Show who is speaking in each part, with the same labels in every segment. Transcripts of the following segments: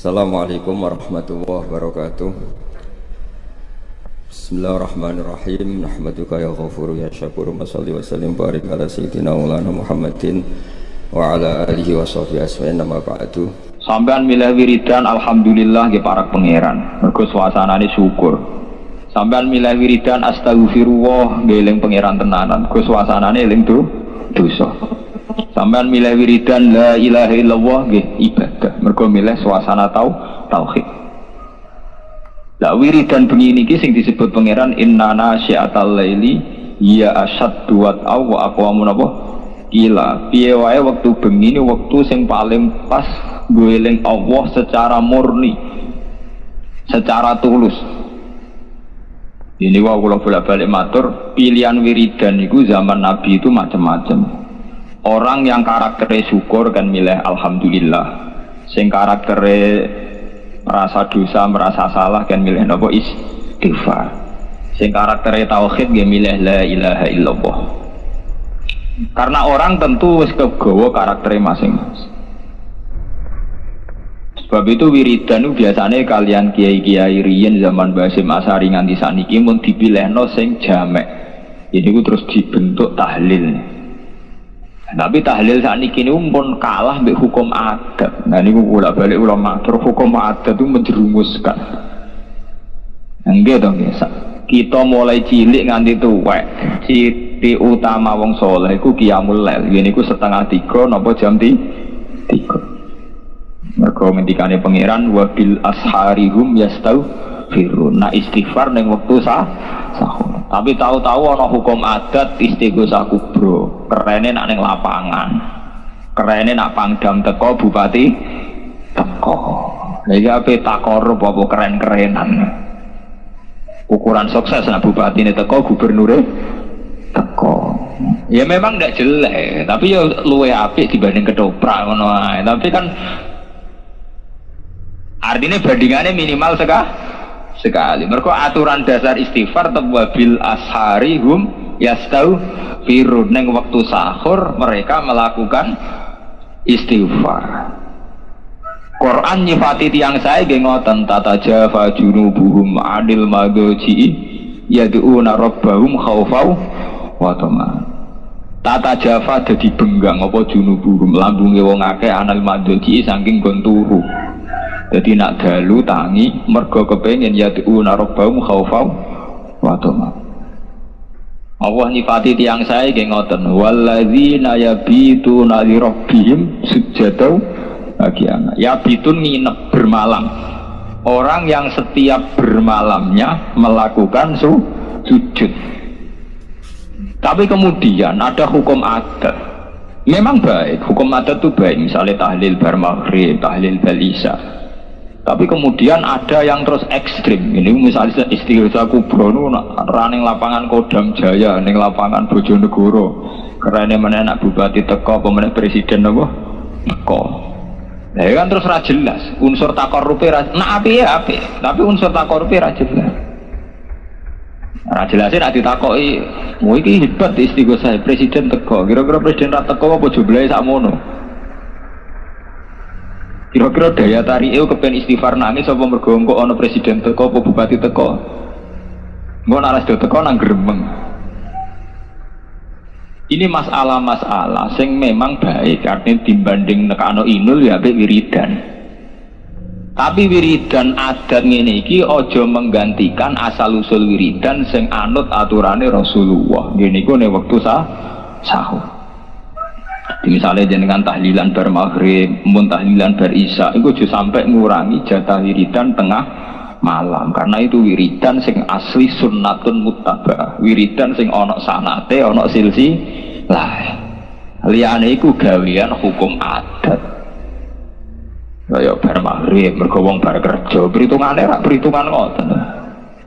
Speaker 1: Assalamualaikum warahmatullahi wabarakatuh. Bismillahirrahmanirrahim. Nahmaduka ya ghafuru ya syakuru. Mashalli wa sallim barik ala sayyidina maulana Muhammadin wa ala alihi wa sahbihi asma'in. Nama ba'du.
Speaker 2: Sampean milih wiridan alhamdulillah nggih para pangeran. Mergo suasanane syukur. Sampean milih wiridan astagfirullah nggih eling pangeran tenanan. Mergo suasanane eling dosa. Sampean milih wiridan la ilaha illallah nggih ibadah. Mergo milih suasana tauhid. Lah wiridan bengi niki sing disebut pangeran innana syi'atal laili ya asyaddu wat'aw wa aqwamu napa kila. Piye wae wektu bengi ini wektu sing paling pas gue eling Allah secara murni, secara tulus. Ini wau kula bolak-balik matur, pilihan wiridan niku zaman Nabi itu macam-macam. Orang yang karakternya syukur kan milih alhamdulillah. Sing karakternya merasa dosa, merasa salah kan milih napa istighfar. Sing karakternya tauhid kan milih la ilaha illallah. Karena orang tentu wis kegawa karakternya masing-masing. Sebab itu wiridan itu biasanya kalian kiai-kiai riyen zaman Basim Asari nganti saniki mun dipilihno sing jamek. Jadi itu terus dibentuk tahlil. Tapi tahlil saat ini pun kalah mbek hukum adat. Nah ini bolak balik ulama matur hukum adat itu menjerumuskan. Enggak dong biasa. Kita mulai cilik nganti tuwek. Ciri utama wong soleh iku qiyamul lail. Ini ku setengah 3 napa jam 3. Mergo ngendikane pangeran wa bil asharihum yastaghfirun. Nah istighfar ning wektu sahur. Tapi tahu-tahu ana hukum adat istighosah kubro. Kerene nak ning lapangan. Kerene nak pangdam teko bupati teko. Lha iki ape takorup apa keren-kerenan. Ukuran sukses nak bupati ini teko, gubernure teko. Ya memang ndak jelek, tapi ya luwe apik dibanding ketoprak ngono ae. Tapi kan artinya bandingannya minimal sekali. Mergo aturan dasar istighfar tawabil asharihum yastaghfirun. Ning waktu sahur mereka melakukan istighfar. Quran nyifati tiyang sae nggih ngoten tatajafa junubuhum 'anil madji yad'una rabbahum khaufau wa tama'an. Tatajafa dadi benggang apa junubuhum lambunge wong akeh 'anil madji saking gon turu. Jadi nak dalu tangi mergo kepengin yad'una rabbahum khaufau wa tama'an. Allah nyifati tiyang sae nggih ngoten walladzina yabituna li rabbihim sujada bagian. Yabitun nginep bermalam. Orang yang setiap bermalamnya melakukan sujud. Tapi kemudian ada hukum adat. Memang baik, hukum adat itu baik, misalnya tahlil bar maghrib, tahlil bal isya. Tapi kemudian ada yang terus ekstrim. Ini misalnya istighosah kubro running lapangan Kodam Jaya, ning lapangan Bojonegoro. Kerane meneh anak bupati teko, pemenang presiden apa? Teko. Nah, kan terus ra jelas. Unsur takorupe ra api ya api, tapi unsur takorupe ra jelas. Ra jelase nek ditakoki, "Mu iki hebat istighosah presiden teko." Kira-kira presiden ra teko apa jumlahe sakmono? Kira-kira daya tarik itu kepen istighfar nangis apa mergo engko ana presiden teko apa bupati teko. Engko nek do teko nang gremeng. Ini masalah-masalah sing memang baik artinya dibanding nekano inul ya apik wiridan. Tapi wiridan adat ngene iki aja menggantikan asal usul wiridan sing anut aturane Rasulullah. Ngene iku nek wektu sahur. Misalnya jenengan tahlilan bar maghrib, mun tahlilan bar isya, itu juga sampai ngurangi jatah wiridan tengah malam. Karena itu wiridan sing asli sunnatun muttaba'ah, wiridan sing onok sanate, onok silsilah. Liyane iku gawean hukum adat. Kaya bar maghrib, mergo wong bar kerja, perhitungane rak perhitungan ngoten.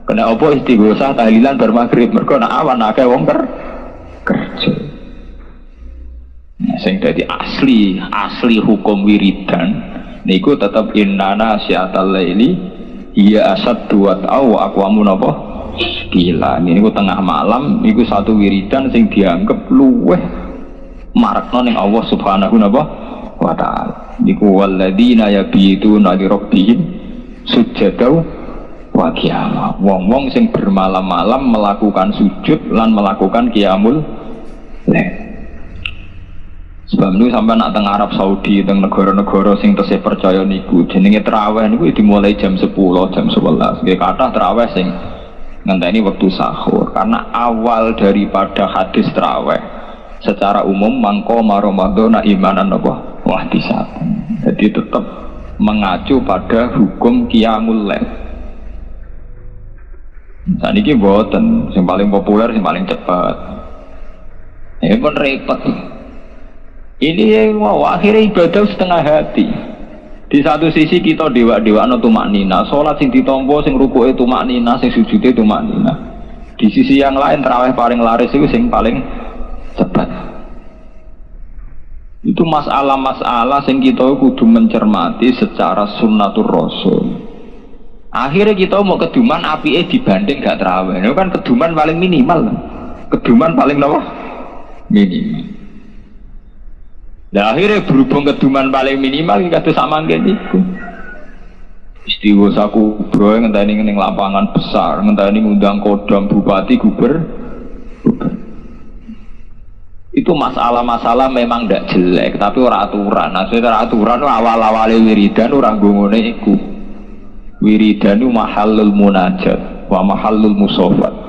Speaker 2: Kena apa istighosah tahlilan bar maghrib, mergo nek awan akeh wong kerja. Sing dadi asli hukum wiridan niku tetep innana syi'atal laili ya asaddu wat'aw aqwamu napa gila. Niku tengah malam niku satu wiridan sing dianggep luweh marakno ning Allah Subhanahu wa taala. Iku walladzina yabituna li rabbihim sujadaw wa qiyama. Wong-wong sing bermalam-malam melakukan sujud lan melakukan qiyamul lail. Sebab itu sampai nak teng Arab Saudi, teng negara-negara sing tesih percaya niku jenenge tarawih niku dimulai jam 10, jam 11. Nggih kathah tarawih sing ngenteni waktu sahur karena awal daripada hadis tarawih secara umum mangko Ramadan imanan apa wahtisaban. Jadi tetap mengacu pada hukum qiyamul lail. Saat ini boten, yang paling populer, yang paling cepat. Ini pun repot. Ini yang wow, akhirnya ibadah setengah hati. Di satu sisi kita dewa-dewa no tumaknina, sholat sing ditompo, sing rukuke tumaknina, sing sujudnya tumaknina. Di sisi yang lain tarawih paling laris itu sing paling cepat. Itu masalah-masalah sing kita kudu mencermati secara sunnatur rasul. Akhirnya kita mau keduman apike dibanding gak tarawih. Itu kan keduman paling minimal. Keduman paling apa? Minimal. Nah akhirnya berhubung keduman paling minimal kita sama ngene iku. Istiwa kubro ngenteni ning lapangan besar, ngenteni ngundang kodam bupati gubernur. Itu masalah-masalah memang ndak jelek, tapi ora aturan. Nah, secara aturan awal-awale wiridan ora ngene iku. Wiridan itu mahallul munajat wa mahallul musofat.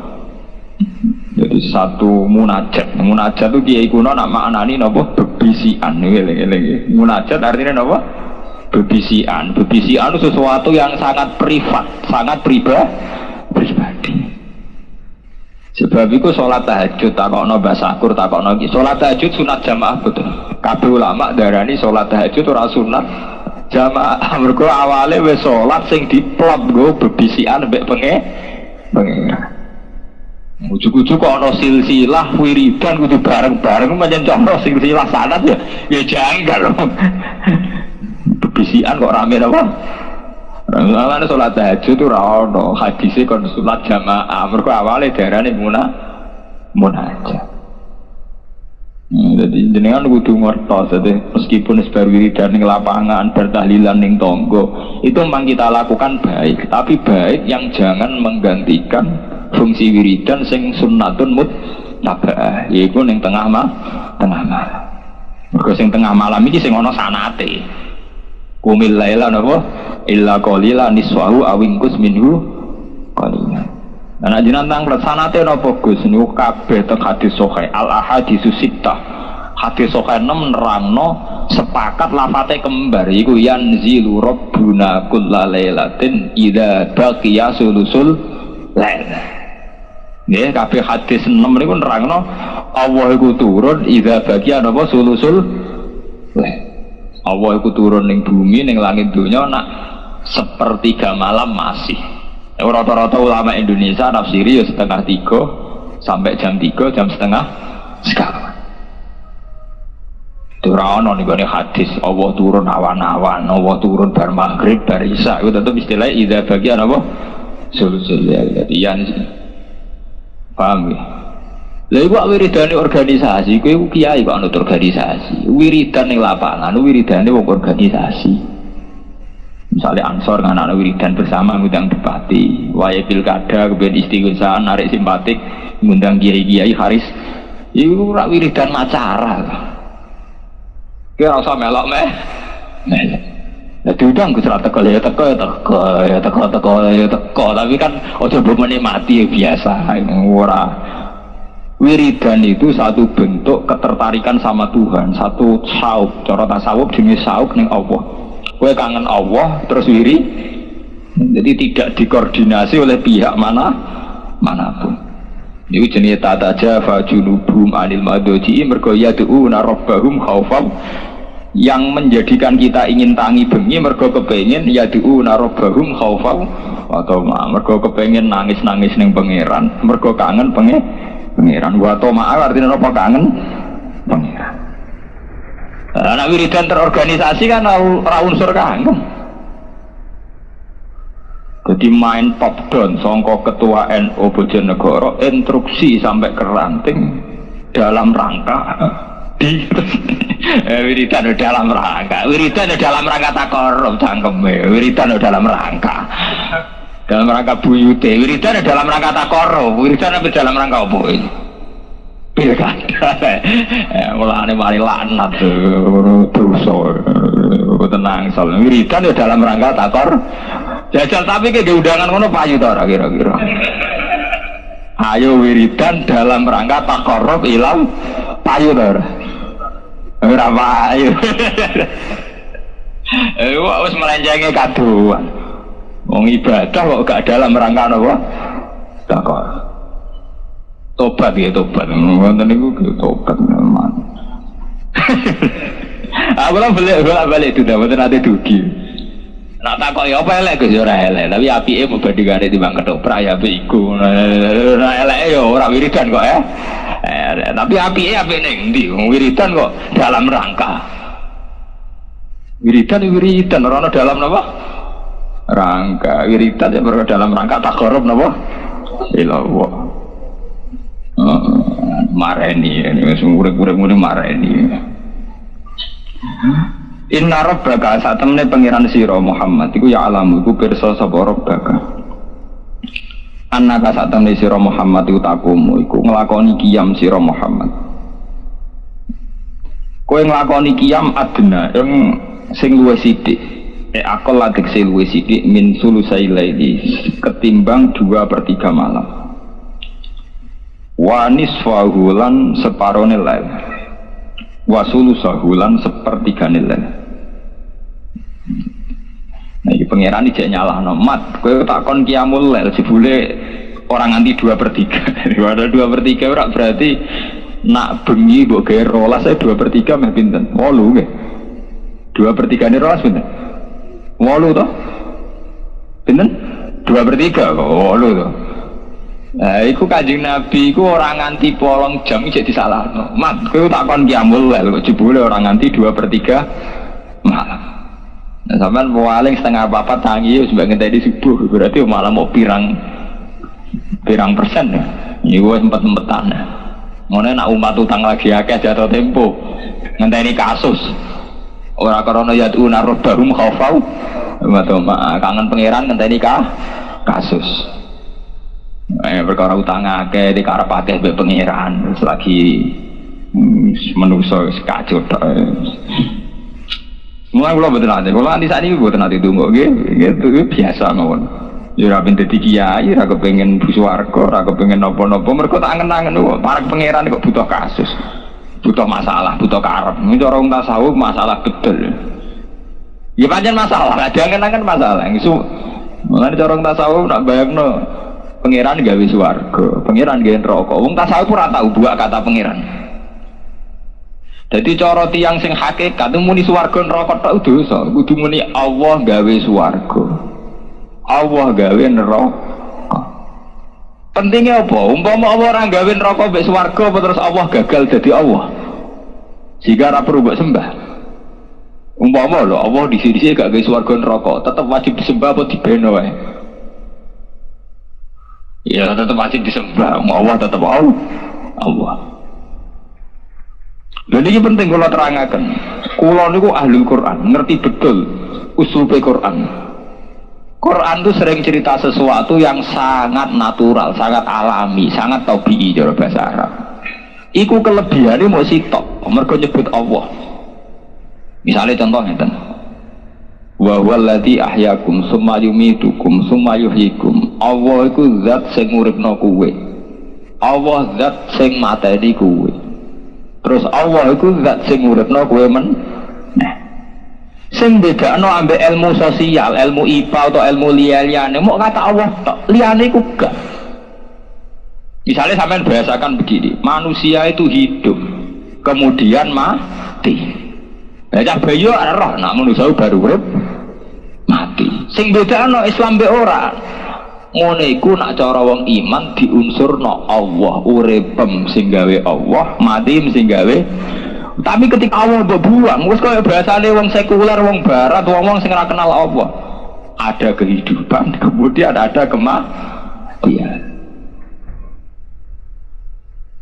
Speaker 2: Jadi satu munajat itu kiai kuno nama anani napa bebisian. Munajat artinya napa bebisian. Bebisian itu sesuatu yang sangat privat, sangat pribadi. Sebab itu sholat tahajud takokno basakur takokno iki. Sholat tahajud sunat jamaah betul. Kabeh ulama darani sholat tahajud ora sunat jamaah. Mergo awale wis sholat sing diplot nggo bebisian mbek pengen. Ujug-ujug kok ana silsilah wiridan kudu bareng-bareng pancen cara silsilah sanad ya janggal. Bebisian kok rame apa? Ana salat tahajud ora ono hadise kon salat jamaah mergo awale darane munajat. Jadi jenengan kudu ngertos meskipun sebar wiridan ning lapangan bertahlilan ning tonggo itu memang kita lakukan baik, tapi baik yang jangan menggantikan fungsi wiridan sing sunnatun mutaba'ah yaiku ning tengah malam. Mergo sing tengah malam iki sing ana sanate. Qumil laila napa illa qalila niswahu awingkus minhu qalila. Ana jenengan tang sanate napa Gus niku kabeh teng hadis sahih al ahaditsus sittah. Hadis sahih 6 nerangno sepakat lafate kembar iku yanzilu rabbuna kullalailatin idza baqiya sulusul lail. Nggih kabeh hadis 6 niku nerangno Allah iku turun idza baqiya napa sulusul lail. Allah iku turun ning bumi ning langit donya nak sepertiga malam masih. Rata-rata ulama Indonesia nafsiri ya 2:30 sampai jam 3 jam setengah sekarang. Ora ono ning hadis Allah turun awan-awan, Allah turun bar maghrib bar isya itu tetep istilah idza bagian apa? Sulusul lail. Yan paham ya? Lha iku wiridane organisasi, kowe iku kiai kok anut organisasi. Wiridan ning lapangan, wiridane wong organisasi. Misalnya Ansor nganakno wiridan bersama ngundang bupati, waya pilkada kemudian istighosah narik simpatik ngundang kiai-kiai haris. Iku ora wiridan acara. Ki ora usah melok meh. Nah, diundang Gus ra teko ya teko, tapi kan aja mbok menikmati ya biasa ora. Wiridan itu satu bentuk ketertarikan sama Tuhan, satu sauk, cara tasawuf jenis sauk ning Allah. Kowe kangen Allah terus wiri, jadi tidak dikoordinasi oleh pihak manapun. Ini jenis tata jafa junubum anil madoji mergo yad'una rabbahum khaufan, yang menjadikan kita ingin tangi bengi mergo kepengin yad'una rabbahum khaufan atau mergo kepengin nangis-nangis ning pangeran, mergo kangen pangeran. Wa to maaf artinya apa kangen pangeran. Anak wiridan terorganisasi kan ora unsur kangen. Jadi main top down songko ketua NU Bojonegoro instruksi sampai ke ranting dalam rangka Wiridan dalam rangka, wiridan dalam rangka takorup cangkeme, wiridan dalam rangka buyute, wiridan dalam rangka takorup, wiridan apa dalam rangka apa ini? Pilkada, mulane mari laknat dosa, tenang soal wiridan dalam rangka takor, jajal tapi ke undangan ngono payu ta kira-kira. Ayo wiridan dalam rangka takorup ilang payu ta. Ora payu. Wah wis melenjenge kaduan. Wong ibadah kok gak dalam rangka napa? Takor. Tobat ya tobat. Wonten niku tobat teman. Aku lah balik itu dah mboten ate dugi. Nak takok ya apa elek Gus ora elek, tapi apike membandingane timbang ketoprak ya apik iku. Ora eleke ya ora wiridan kok ya. Tapi apike apik ning ndi? Wiridan kok dalam rangka. Wiridan ora dalam napa? Rangka. Wiridan ya ora dalam rangka takarrub napa? Ilallah. Mareni wis urip-urip ngene mareni. Inna rabbaka saat temene pangeran sira Muhammad iku ya alamu iku pirsa sapa rabbaka. Annaka saat temene sira Muhammad iku takumu iku nglakoni qiyam sira Muhammad. Kowe nglakoni qiyam adna sing luwih sithik. Akal ladik sing luwih sithik min sulusai laili ketimbang 2/3 malam. Wa nisfahu lan separone lail. Wasulu sahulan sepertigane lail. Nah iki pangeran iki nyalah mat kowe takon qiyamul lail jebule orang nganti 2/3. Ada 2/3 ora berarti nak bengi mbok gawe 12 2/3 meh pinten? 8 nggih. 2/3 ne 12 pinten? 8 to? Pinten? 2/3 kok 8 to. Nah, iku Kanjeng Nabi iku ora nganti 8 jam iki disalahno. Mat, kowe takon qiyamul lail kok jebule ora nganti 2/3 malam. Nah, sampean paling setengah 4 tangi wis mbak ngenteni subuh berarti malam mau pirang persen ya. Iku wis empet-empetan. Ngene nak umat utang lagi akeh jatuh tempo. Ngenteni kasus. Ora karena yaduna rabbahum khaufau wa kangen pangeran ngenteni kasus. Perkara utang akeh dikarep akeh mbek pangeran wis lagi menungso kacau tok. Mulai kula mboten ate, kula anti sakniki mboten ate donga nggih, gitu biasa mawon. Ya ora ben dadi kiai, ora kepengin swarga, ora kepengin napa-napa, mergo tak angen-angen kok parek pangeran kok butuh kasus. Butuh masalah, butuh karep. Ini cara wong tasawuf masalah betul. Ya pancen masalah, ada angen-angen masalah. Isu mulane cara wong tasawuf nak bayangno pangeran gawe swarga, pangeran gawe neraka. Wong tasawuf ora tau buak kata pangeran. Jadi cara tiyang sing hakikat muni swarga neraka tok dosa, kudu muni Allah gawe swarga. Allah gawe neraka. Pentingnya apa? Umpama Allah ora gawe neraka mbek swarga apa terus Allah gagal dadi Allah. Jika ora perlu mbok sembah. Umpama lho Allah disi-disi gak gawe swarga neraka, tetep wajib disembah apa dibeno wae. Ya tetap wajib disembah, Allah tetap Allah. Dan ini penting kalau terangkan. Kulo niku ahli Quran, ngerti betul usulnya Quran. Quran itu sering cerita sesuatu yang sangat natural, sangat alami, sangat tabii cara bahasa Arab. Iku kelebihannya mau sitok, mergo nyebut Allah. Misalnya contohnya wa huwallazi ahyakum summa yumitukum summa yuhyikum. Allah iku zat sing nguripno kowe. Allah zat sing mateni kowe. Terus Allah iku zat sing nguripno kowe men. Nah. Sing bedakno ambek ilmu sosial, ilmu IPA atau ilmu liyane, mau kata Allah tok, liyane iku gak. Misalnya sampean bahasakan begini, manusia itu hidup, kemudian mati. Bacah bayi roh, nak manusia baru urip mati. Sing bedakno Islam be ora. Ngono iku nak cara wong iman diunsurno Allah, uripem sing gawe Allah, mati sing gawe. Tapi ketika Allah berbuang, wis kaya bahasane wong sekuler, wong barat, wong sing ora kenal Allah. Ada kehidupan, kemudian ada kematian.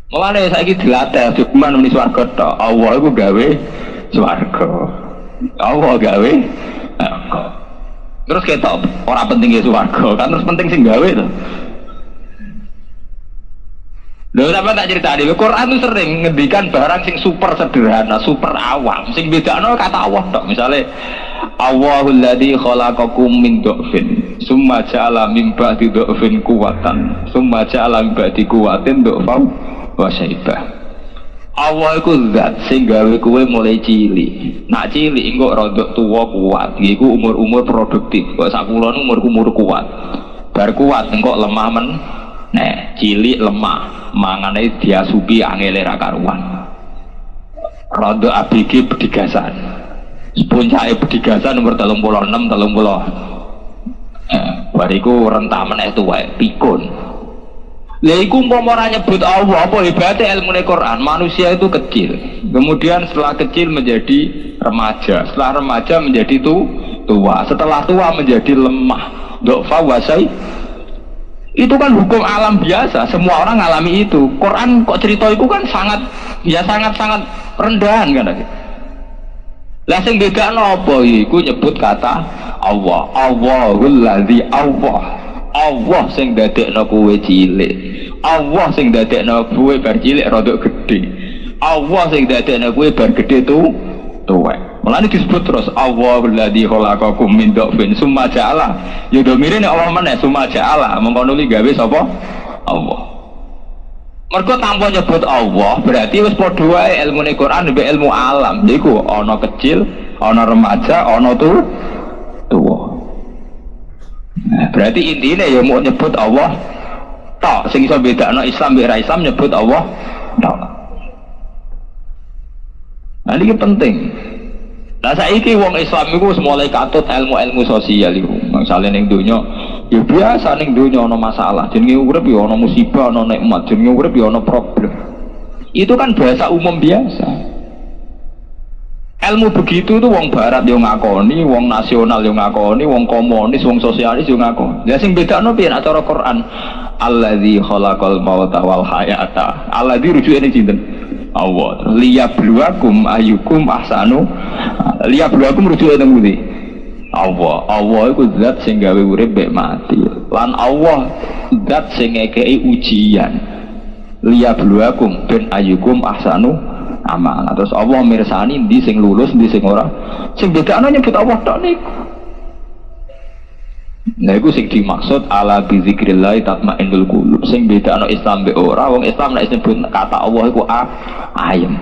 Speaker 2: Mulane saiki dilatih cuman muni swarga tok. Allah iku gawe swarga. Allah gawe neraka. Terus ketok ora penting swarga, kan terus penting sing gawe to. Lho sampe tak cerita di Quran itu sering ngendikan barang sing super sederhana, super awam, sing bedakno kata Allah tok. Misale Allahul ladzi khalaqakum min dhafin, summa ja'ala min ba'di dhafin quwwatan, summa ja'ala min ba'di quwwatin dhafan wa syaibah. Allah iku zat sing gawe kowe mulai cilik. Nak cilik engko rodok tuwa kuat, iku umur-umur produktif. Kok sak kulon umur kuat. Bar kuat engko lemah men. Nah, cilik lemah, mangane diasupi angele ra karuan. Rodok ABG bedigasan. Puncake bedigasan umur 36 bariku rentah meneh tuwek pikun. Lha iku umpama ora nyebut Allah, apa hebatnya ilmu Quran? Manusia itu kecil. Kemudian setelah kecil menjadi remaja, setelah remaja menjadi tua, setelah tua menjadi lemah. Dofa wasai. Itu kan hukum alam biasa, semua orang ngalami itu. Quran kok cerita itu kan sangat rendahan kan. Lah sing bedakno apa iku nyebut kata Allah. Allahul ladzi Allah sing dadekno kowe cilik. Allah sing dadekno kowe bar cilik rada gedhe. Allah sing dadekno kowe bar gedhe tuwek. Mulane disebut terus Allahul ladzi khalaqakum min dhafin summa ja'ala. Ya domire nek Allah meneh summa ja'ala, mengko nuli gawe sapa? Allah. Mergo tanpa nyebut Allah berarti wis padha wae ilmune Quran mbek ilmu alam. Iku ana kecil, ana remaja, ana tuwa. Nah, berarti intinya ya mau nyebut Allah tok. Sing iso bedakno Islam mbek ra Islam nyebut Allah tok. Nah ini penting. Nah saiki wong Islam iku wis mulai katut ilmu-ilmu sosial iku. Misale ning donya ya biasa ning donya ana masalah, jenenge urip ya ana musibah, ana nikmat, jenenge urip ya ana problem. Itu kan bahasa umum biasa. Ilmu begitu tuh wong barat yo ngakoni, wong nasional yo ngakoni, wong komunis, wong sosialis yo ngakoni. Ya sing bedakno piye nek cara Quran? Allazi khalaqal mauta wal hayata. Allazi rujuke ning sinten? Allah. Liyabluwakum ayyukum ahsanu. Liyabluwakum rujuke ning pundi? Allah. Allah iku zat sing gawe urip mek mati. Lan Allah zat sing ngekeki ujian. Liyabluwakum ben ayyukum ahsanu amal. Terus Allah mirsani ndi sing lulus ndi sing ora. Sing bedakno nyebut Allah tok niku. Nah iku sing dimaksud ala bi zikrillah tatmainnul qulub. Sing bedakno Islam mbek ora, wong Islam nek nyebut kata Allah iku ayem.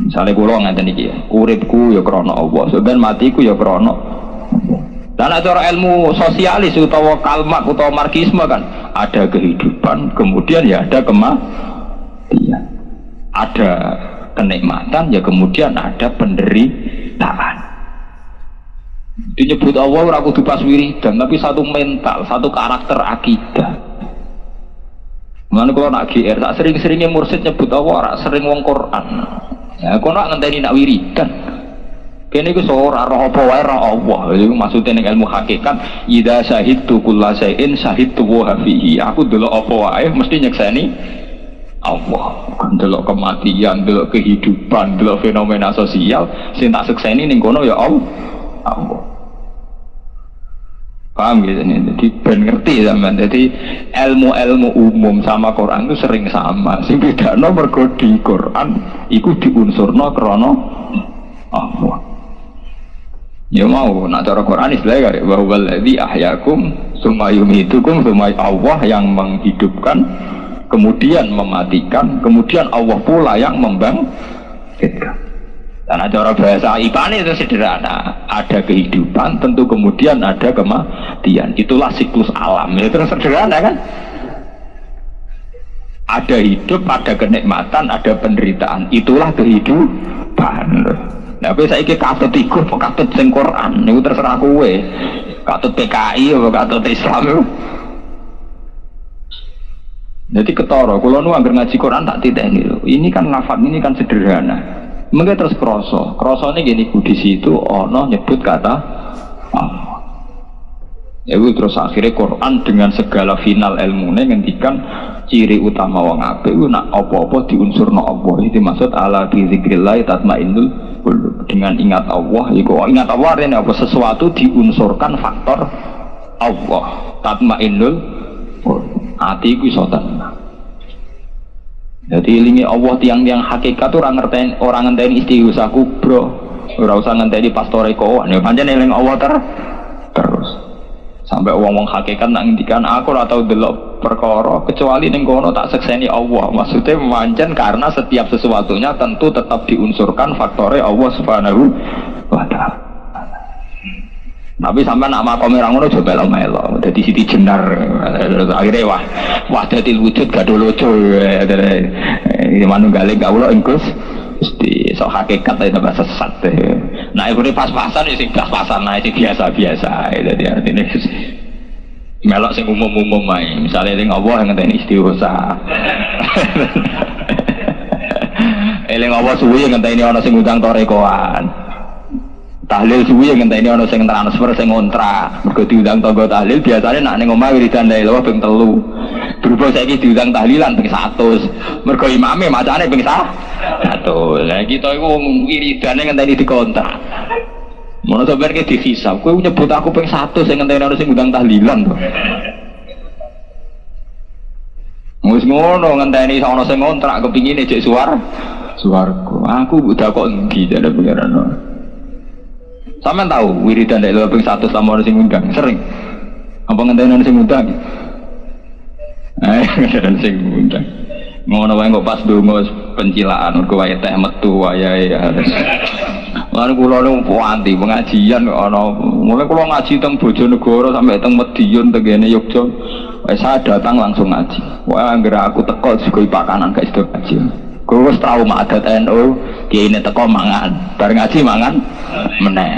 Speaker 2: Misale kula ngaten iki, uripku ya krana Allah, sampeyan matiku ya krana Allah. Dan cara ilmu sosialis utawa kalmak utawa marxisme kan ada kehidupan, kemudian ya ada kematian. Ada kenikmatan ya kemudian ada penderitaan. Dinyebut Allah ora kudu pas wiridan tapi satu mental, satu karakter akidah. Mana kalau nak GR tak sering-seringnya mursid nyebut Allah ora sering wong Quran. Ya kok nak ngenteni nak wiridan. Kene iku ora roh apa wae roh Allah. Iku maksude ning ilmu hakikat idza syahidtu kullasain syahidtu wa fihi. Aku delok apa wae mesti nyekseni Allah. Bukan delok kematian, delok kehidupan, delok fenomena sosial sing tak sekseni ning kono ya Allah. Paham gitu nih, jadi ben ngerti zaman. Jadi ilmu-ilmu umum sama Quran itu sering sama. Sing bedakno mergo di Quran iku diunsurno krana Allah. Ya mau nak cara Quran istilahnya kare wa huwal ladzi ahyakum tsumma yumitukum tsumma Allah yang menghidupkan kemudian mematikan, kemudian Allah pula yang membangkitkan. Dan cara bahasa IPA itu sederhana, ada kehidupan, tentu kemudian ada kematian. Itulah siklus alam. Itu sederhana kan? Ada hidup, ada kenikmatan, ada penderitaan. Itulah kehidupan. Nah, saya ini katut ikut, katut sing Quran. Itu terserah kowe. Katut PKI, katut Islam itu. Jadi ketara, kalau nu anggar ngaji Quran tak titeni. Ini kan lafaz ini kan sederhana. Mungkin terus kroso ini gini di situ ono nyebut kata Allah. Ya terus akhirnya Quran dengan segala final ilmunya ngendikan ciri utama wong apik iku nak apa-apa diunsurno Allah. Itu maksud ala bi zikrillah tatmainnul qulub. Dengan ingat Allah iku ingat Allah artinya apa sesuatu diunsurkan faktor Allah. Tatmainnul qulub. Ati iku iso tenang. Jadi ilingi Allah tiang-tiang hakikat orang ngenteni istighosah kubro. Ora usah ngenteni pastore kowan. Ya pancen eling Allah terus. Sampai wong-wong hakikat nak ngendikan aku ora tau delok perkara kecuali ning kono tak sekseni Allah. Maksudnya pancen karena setiap sesuatunya tentu tetap diunsurkan faktornya Allah Subhanahu wa taala. Tapi sampai nak makome ra ngono coba melo. Dadi siti jenar akhirnya wah dadi wujud gado lojo. Iki manunggale kawula engkus mesti sok hakikat itu bahasa sesat. Nah itu pas-pasan sing pas-pasan nah sing biasa-biasa. Jadi artinya melok sing umum-umum ae. Misale ning Allah ngenteni istighosah. Eling Allah suwi ngenteni ana sing ngundang torekoan. Tahlil suwi ngenteni ana sing transfer sing ngontrak. Mergo diundang tangga tahlil biasane nak ning omah wiridan la ilaha ping 3. Berhubung saiki diundang tahlilan ping 100. Mergo imame macane ping 100. Lah kita iku wiridane ngenteni dikontrak. Mono sampeyan ki dihisab, kowe nyebut aku ping 100 sing ngenteni ana sing ngundang tahlilan to. Wis ngono ngenteni ana sing ngontrak kepingine jek suwarga. Aku udah kok endi jare pengiran. Sampeyan tahu wiridan nek ping 100 sama ana sing ngundang sering. Apa ngenteni ana sing ngundang? Ngenteni sing ngundang. Ngono wae kok pas donga pencilaan mergo wae teh metu wayahe harus. Lan kula niku anti pengajian kok ana. Mulai kula ngaji teng Bojonegoro sampai teng Medion tengene Yogya. Wis saya datang langsung ngaji. Wah anggere aku teko sego pakanan gak iso ngaji. Kulo wis trauma adat NU, kiai teko mangan, bar ngaji mangan meneh.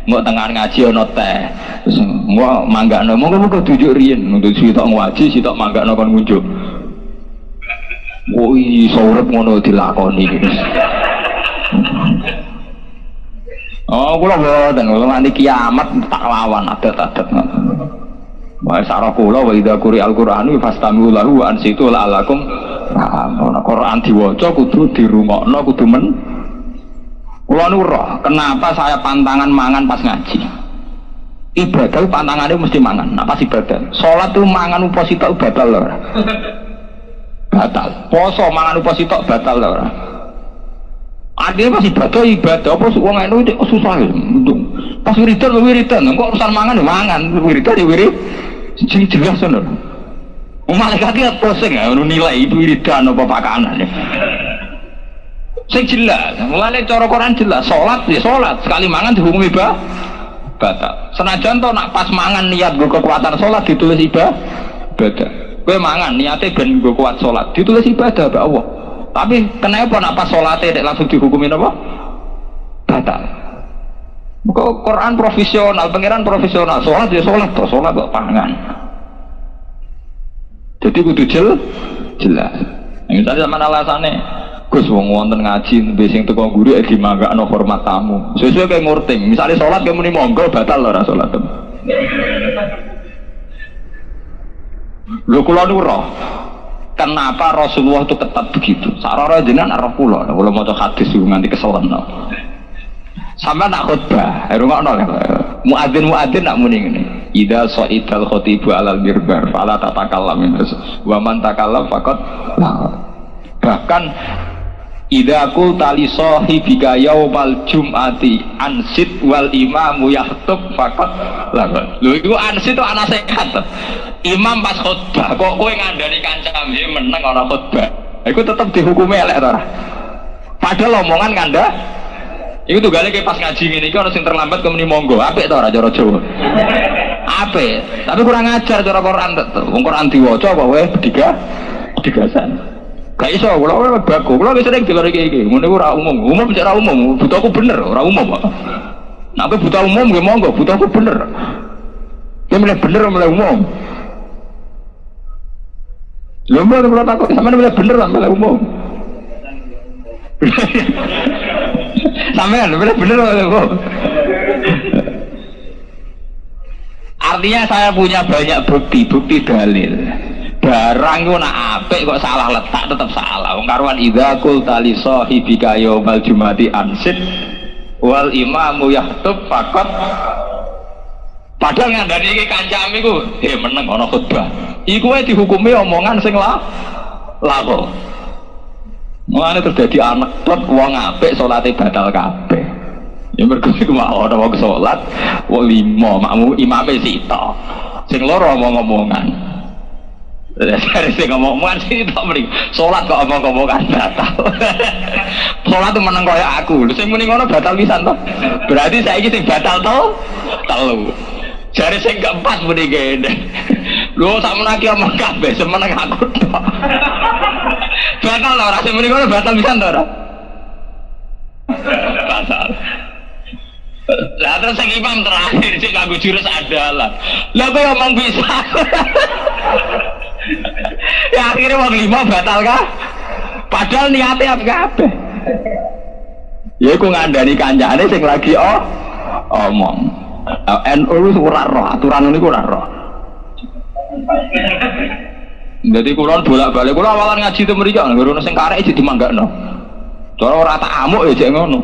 Speaker 2: Mbok tengah ngaji ana teh. Terus mbok manggakno monggo tujuk riyen untuk sitok ngaji, sitok manggakno kon ngunjuk. Oh iso urip ngono dilakoni. Oh kula mboten, kula nanti kiamat tak lawan adat-adat ngoten. Wa sarah kula wa idza quri'al Qur'anu fastami'u lahu wa ansitu la'alakum ana Quran diwaca kudu dirungokno kudu men. Kula niku roh, kenapa saya pantangan mangan pas ngaji? Ibadah pantangannya mesti mangan, nah pas ibadah. Salat tuh mangan upo sitok batal lho. Batal. Poso mangan upo sitok batal lho. Artinya pas ibadah apa wong anu susah ya. Pas wiridan kok urusan mangan ya mangan, wiridan ya wirid. Sing jelas ngono. Malaikat iki pusing ya nilai itu wiridan apa pakanan ya. Sing jelas, mulane cara Quran jelas, salat ya salat, sekali mangan dihukumi batal. Senajan to nak pas mangan niat nggo kekuatan salat ditulis ibadah. Kowe mangan niate ben nggo kuat salat, ditulis ibadah mbak Allah. Tapi kenapa nak pas salate langsung dihukumi apa? Batal. Muga Quran profesional, pangeran profesional, salat ya salat to, salat kok pangan. Jadi kudu jelas. Misalnya sama alasannya Gus wong wonten ngaji sing teko guru dimanggakno hormat tamu. Sesuai kayak ngurting. Misalnya salat kayak muni monggo batal lho ora salat. Lho kula niku roh. Kenapa Rasulullah itu ketat begitu? Sarara jenengan roh kula. Kula maca hadis iku nganti kesowan. Sampai nak khutbah, rungokno lho. Muadzin nak muni ngene. Idza sa'idal khatibu 'alal mirbar fala tatakallam wa man takallam faqad bahkan idza qulta li sahibika yaumal jum'ati ansit wal imamu yahtub faqad lho iku ansit itu ana sehat. Imam pas khutbah kok kowe ngandani kancam meneng ana khutbah. Iku tetep dihukumi elek to ora? Padahal omongan nganda iku tunggale ke pas ngaji ngene iki ana sing terlambat kemeni monggo. Apik to ora cara Jawa? Apik. Tapi kurang ajar cara Quran tetep. Wong Quran diwaca apa wae digasan. Gak iso kula ora bagus. Kula wis sering delok iki. Ngene ora umum. Umum cek ora umum. Butuhku bener, ora umum kok. Nek kowe butuh umum nggih monggo, butuhku bener. Kowe milih bener milih umum. Lho mbok kula takut sampeyan milih bener ta milih umum. Sampeyan milih bener milih umum. Artinya saya punya banyak bukti dalil. Barang itu nak apik kok salah letak tetap salah. Wong karuan idza qulta li sahibika yaumal jumati ansid wal imamu yahtub faqat. Padahal ngandani iki kancam iku, meneng ana khutbah. Iku wae dihukumi omongan sing lako. Mulane terjadi anekdot wong apik salate batal kabeh. Ya mergo iku mau ana wong salat, wong limo makmu imame sita. Sing loro omong-omongan. Dari sing ngomong-ngomongan sih tak mending sholat kok omong-omongan batal. Sholat tuh meneng kaya aku. Lu sing muni ngono batal pisan toh. Berarti saiki sing batal toh telu. Jare sing keempat muni kene. Lu sak menaki omong kabeh semeneng aku toh. Batal ora sing muni ngono batal pisan toh ora? Batal. Lah terus sing imam terakhir sing kanggo jurus adalah. Lah kowe omong bisa. Ya akhirnya wong lima batal kah? Padahal niatnya apa kabeh? Ya iku ngandani kancane sing lagi omong. NU ora roh, aturan niku ora roh. Jadi kula bolak-balik kula awalan ngaji te mriki ngono sing karek iki dimanggakno. Cara ora tak amuk ya jek ngono.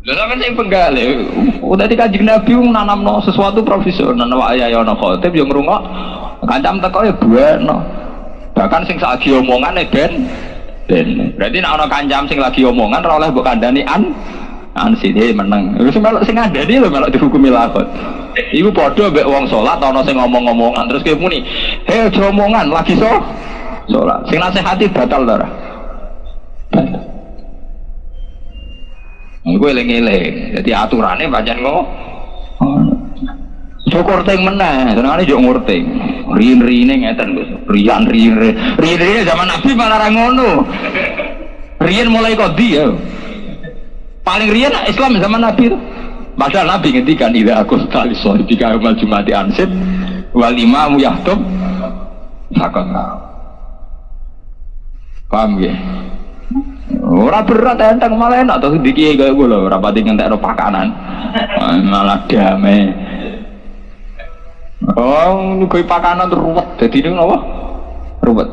Speaker 2: Lha sampeyan sing penggale, tadi Kanjeng Nabi nanamno sesuatu profesional, wa ayana khotib yo ngrungok, kancam teko ya bueno. Bahkan sing lagi omongane ben. Berarti nek ana kancam sing lagi omongan ora oleh mbok kandhani sini meneng. Wis melok sing ngandani lho melok dihukumi lakon. Iku padha mbek wong salat ana sing ngomong-ngomongan terus kowe muni, "Hei aja omongan, lagi salat." Sing nasihati batal ta ora? Gue eling-eling, jadi aturannya pancen kok. Syukur ting meneh, senengane yo ngurting. Rin-rine ngeten Gus. Rian zaman Nabi malah ra ngono. Rian mulai kodi ya. Paling rian Islam zaman Nabi itu. Padahal Nabi ngendikan idza aqsali sholika yaumal jumati ansib wal imamu yahtub sakot. Paham ya? Ora berat enteng malah enak to diki kaya gue lho ora pati ngentekno pakanan. Malah damai. Oh, nugai pakanan ruwet dadi ning apa? Ruwet.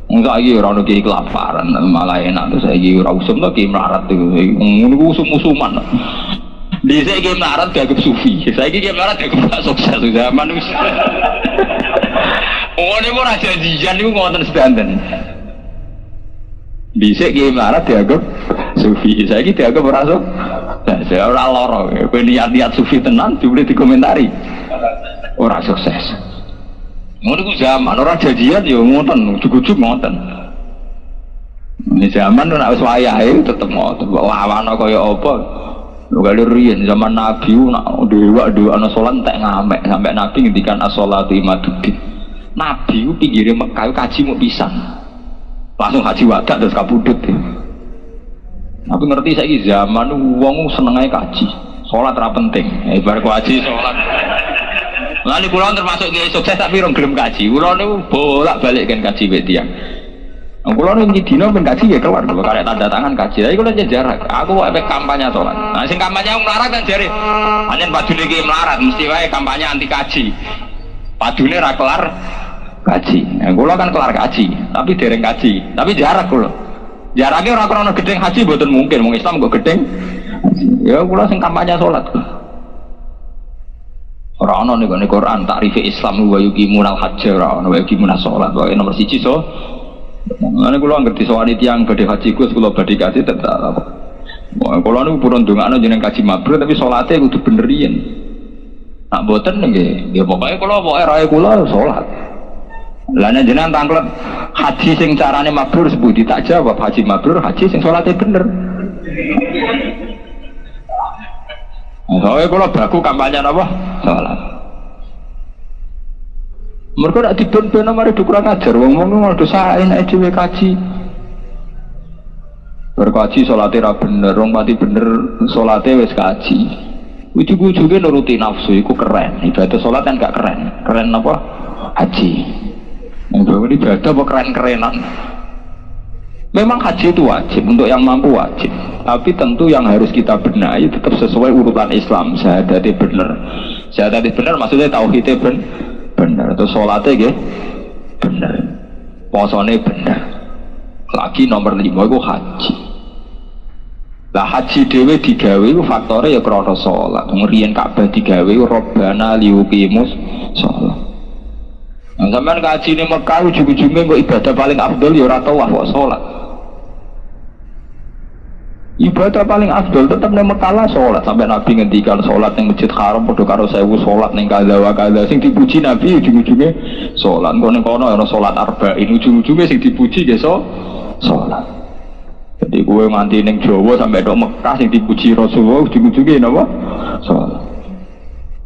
Speaker 2: Enggak iki ora ono ki kelaparan malah enak to saiki ora usum to ki melarat iku. Ngono ku usum-usuman. Dhisik ki melarat dianggap sufi. Saiki ki melarat dianggap sukses zaman wis. Ngono ku ora janjian niku ngoten sedanten. Bisa ki melarat dianggap sufi, saya ki dianggap ora so. Nah, saya ora loro, kowe niat-niat sufi tenan dibeli dikomentari. Ora sukses. Ngono ku zaman ora janjian ya ngoten, ujug-ujug ngoten. Ini zaman nek wis wayahe tetep ngoten, lawana kaya apa. Lho kali riyen zaman Nabi nak dewa ana salat entek ngamek, sampai Nabi ngendikan as-shalatu imaduddin. Nabi ku pinggire Mekah kaji mau pisan. Langsung haji wadah terus kabudut ya. Aku ngerti saiki zaman wong seneng ae kaji. Salat ora penting. Bar haji salat. Lah niku kula termasuk kiai sukses tapi rong gelem kaji. Kula niku bolak-balik kan kaji wek tiyang. Kula niku dina ben kaji ya keluar kok karek tanda tangan kaji. Lah kula jarak. Aku kok kampanye salat. Nah sing kampanye melarat kan jare. Pancen padune iki melarat mesti wae kampanye anti kaji. Padune ra kelar kaji. Nah, kula kan kelar kaji, tapi dereng kaji. Tapi jarak kula. Jaraknya ora krono gedeng haji mboten mungkin, wong Islam kok gedeng. Ya kula sing kampanye salat. Ora ana ning Quran takrife Islam wa yuqimunal hajj ora ana wa yuqimunas salat. Wae nomor 1 so. Lan kula ngerti sawani tiyang badhe haji Gus kula badhe kaji tetep. Wah, kula niku purun ndongakno jeneng kaji mabrur tapi salate kudu bener yen. Nak mboten nggih, ya pokoke kula pokoke rae kula salat. Lah nek jenengan tanglet haji sing carane mabrur sebuti tak jawab haji mabrur haji sing salate bener. Soale kula baku kampanye apa? Salat. Mergo nek dibon-bono mari kurang ajar wong-wong malah dosa enak dhewe kaji. Berkaji salate ra bener, wong pati bener salate wis kaji. Ujug-ujuge nuruti nafsu iku keren. Ibadah salat kan gak keren. Keren apa? Haji. Ini ibadah apa keren-kerenan? Memang haji itu wajib, untuk yang mampu wajib. Tapi tentu yang harus kita benahi tetap sesuai urutan Islam. Syahadatnya benar. Syahadatnya benar maksudnya tauhidnya benar. Atau sholatnya benar. Posone benar. Lagi nomor 5 itu haji. Lah haji dhewe digawe iku faktore ya krana salat. Ngriyen Ka'bah digawe Rabbana liyuqimus shalah. Nah, sampean kaji ning Mekah ujug-ujuge kok ibadah paling afdol ya ora tawaf kok salat. Ibadah paling afdol tetap ning Mekah lah salat. Sampai Nabi ngendikan salat ning Masjid Haram padha karo 1000 salat ning kada wa kada. Sing dipuji Nabi ujug-ujuge salat. Kok ning kono ana salat arba'in ujug-ujuge sing dipuji ge salat. Jadi gue nganti ning Jawa sampai dok Mekah yang dipuji Rasulullah ujung-ujungnya napa? Sholat.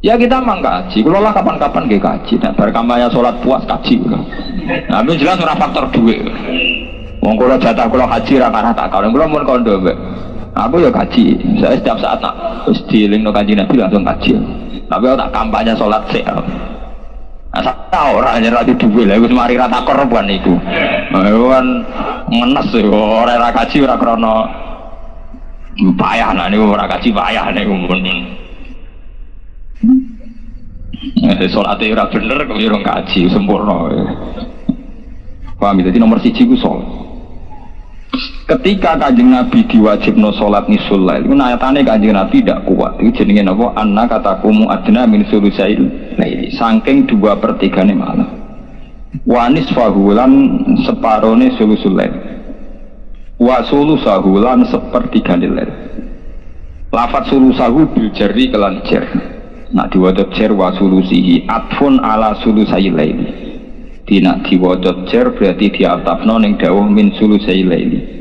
Speaker 2: Ya kita mang kaji, kalau lah kapan-kapan ke kaji. Nah, berkampanye sholat puas kaji. Nah, itu jelas orang faktor duit. Wong kalau jatah kalau haji rata-rata kalau kalau mau kondo aku ya kaji. Saya setiap saat nak terus dilingno kaji Nabi langsung kaji. Tapi aku tak kampanye sholat sih. Nah, saya orang nyerah di duit lah, itu mari rata korban itu. Kan ngenes sih, orang rakaji orang krono payah lah nih, orang kaji payah nih kemudian. Sholatnya orang bener, kemudian orang kaji sempurna. Paham? Jadi nomor 1 itu sholat. Ketika Kanjeng Nabi diwajibno sholat nisul lail, itu nyatane Kanjeng Nabi tidak kuat. Itu jenenge napa? Anna katakumu adna min sulusail laili. Saking 2/3 malam. Wanis fahulan separone sulusul lail. Wa sulusahulan 1/3 lail. Lafat sulusahu bil jarri kelan jar. Nak diwaca jar wa sulusihi atfun ala sulusail laili. Dina diwaca jar berarti diatafno ning dawuh min sulusail laili.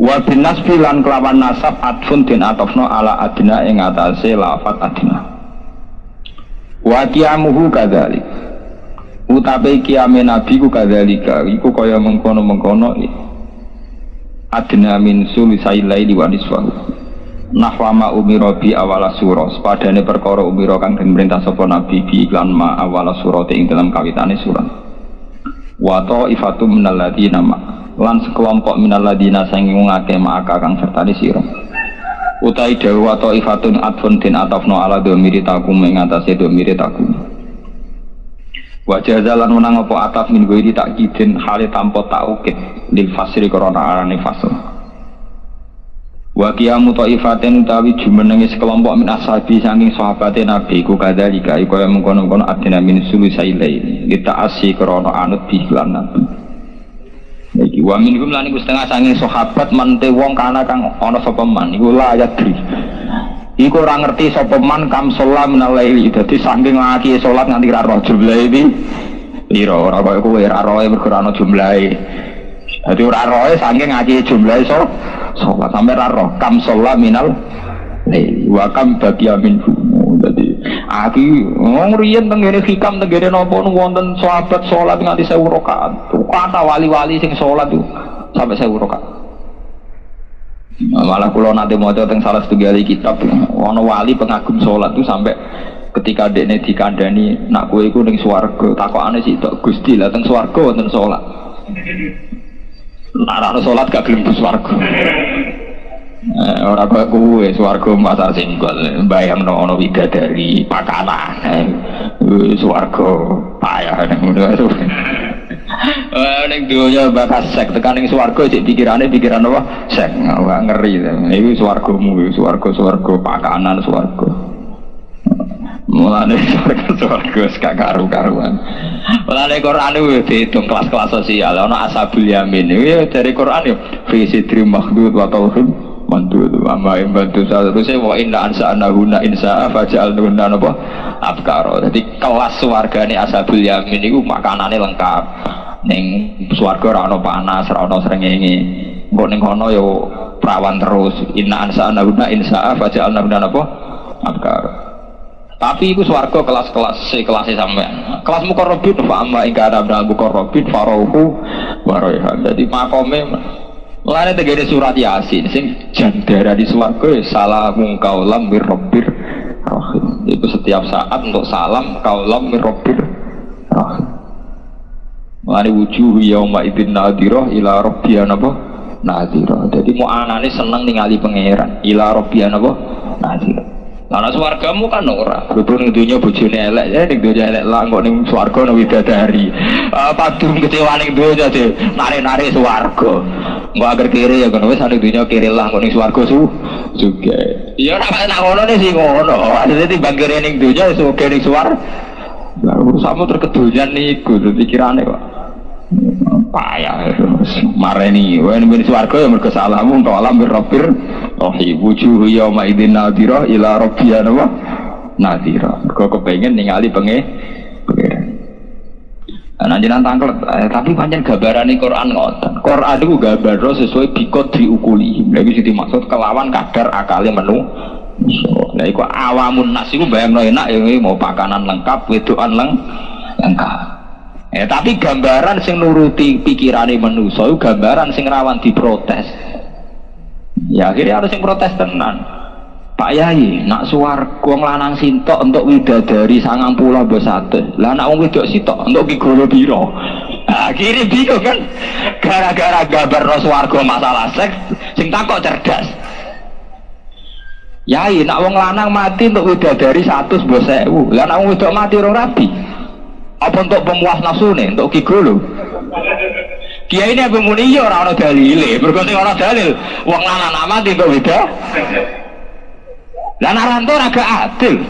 Speaker 2: Wa bin nasbi lan kelawan nasab atfun den atafno ala adna ing atase lafat adna. Wa qiyamuhu kadzalik. Utape qiyame nabi ku kadzalika iku kaya mengkono-mengkono adna min sulisail laili wa nisfahu. Nahwa ma umira bi awala surah sepadane perkara umira kang den perintah sapa nabi bi iklan ma awala surah ing dalam kawitane surah. Wa ta'ifatum minal ladina ma lan sekelompok minal ladina sing ngake maka kang sertane sira utai dawu atau ifatun adfun din atafno ala dhamiri takum ing atase dhamiri takum wa jazalan menang apa ataf min ghairi takkidin hale tanpa taukid lil fasri korona arane fasl wa qiyamu taifatin utawi jumenenge sekelompok min ashabi saking sahabate nabi ku kadzalika iku kaya mengkono-kono adina min sulusailai kita asyi korona anut bihlan nabi. Iki wa minhum lan iku setengah saking sahabat mante wong kana kang ana sapa man iku la yadri. Iku ora ngerti sapa man kam sholat minalaili dadi saking ngaki salat nganti ra roh jumlahe iki. Pira ora kaya kowe ra roe mergo ana jumlahe. Dadi ora roe saking ngaki jumlahe salat sampe ra roh kam sholat minal laili wa kam baqiya minhu. Dadi aki ngriyen tengene hikam tengene napa wonten sahabat salat nganti 1000 rakaat. Kata wali-wali sing sholat tuh sampai 1000 rakaat. Malah kula nate maca teng salah setunggal kitab ana wali pengagum sholat tuh sampai ketika dekne dikandani nak kowe iku ning swarga takokane sitok Gusti lah teng swarga wonten sholat. Nek ora sholat gak gelem mlebu swarga. Ora kok kowe swarga pasar singgol bayangno ana widadari pakanan. Swarga payah ngono. Ning dunya bakas sek tekan ning swarga sik pikiran apa? Sek. Wah ngeri. Iku swargamu, swarga pakanan swarga. Mulane swarga gak karu-karuan. Mulane Quran itu dihitung kelas-kelas sosial. Ana ashabul yamin. Iki dari Quran yo fi sidri makhdud wa tauhid mandud wa ma bantu terusé wa inna ansa'nahuna insa'a faja'alnahunna apa? Afkaro. Jadi kelas swargane ashabul yamin iku makanane lengkap. Ning swarga ora ana panas, ora ana srengenge. Mbok ning kono yo prawan terus. Inna ansa'nahunna insa'a faja'alnahunna apa? Afkaro. Tapi iku swarga kelas-kelas kelas sampean. Kelas muqarrabin fa amma ing kana muqarrabin farauhu wa raihan. Jadi makome lane tegene surat Yasin sing jandara di swarga salamun qaulam mir rabbir rahim. Itu setiap saat untuk salam qaulam mir rabbir rahim. Lane wujuh yauma idzin nadhirah ila rabbiha napa nadhira. Dadi mau anane seneng ningali pangeran. Ila rabbiyana apa? Nadhira. Lah swargamu kan ora. Berhubung ning donya bojone elek, ya ning donya elek lah kok ning swarga ana widadari. Padung kecewa ning donya de nare-nare swarga. Engko agar kiri ya kono wis ning donya kiri lah kok ning swarga juga. Ya ora nak ngono sih ngono. Dadi timbang kiri ning donya iso kiri ning swarga. Lah urusanmu terkedonyan niku pikirane kok. Payah mareni wen ben swarga ya mergo salahmu engko alam birrabbir rohi wujuh yauma idzin nadhira ila rabbiha nadhira mergo kepengin ningali pengen ana jenengan tangkel tapi pancen gambarane Quran ngoten Quran itu gambar sesuai bikot diukuli lha iki sing dimaksud kelawan kadar akale menu lha iku awamun nas iku bayangno enak ya mau pakanan lengkap wedokan lengkap. Tapi gambaran sing nuruti pikirane manusa iku gambaran sing rawan diprotes. Ya akhirnya harus sing protes tenan. Pak Yai, nak swarga wong lanang sintok untuk widadari 90 mbok 100. Lah nak wong wedok sitok untuk gigolo piro? Akhirnya bingung kan. Gara-gara gambar swarga masalah seks sing takok cerdas. Yai, nak wong lanang mati untuk widadari 100 mbok 1000. Lah nak wong wedok mati ora rabi. Apa untuk pemuas nafsu nih, untuk gigolo? Kiai ini apa muni ya orang dalile, berarti orang dalil. Uang lanang mati untuk beda. Lan aranto agak adil.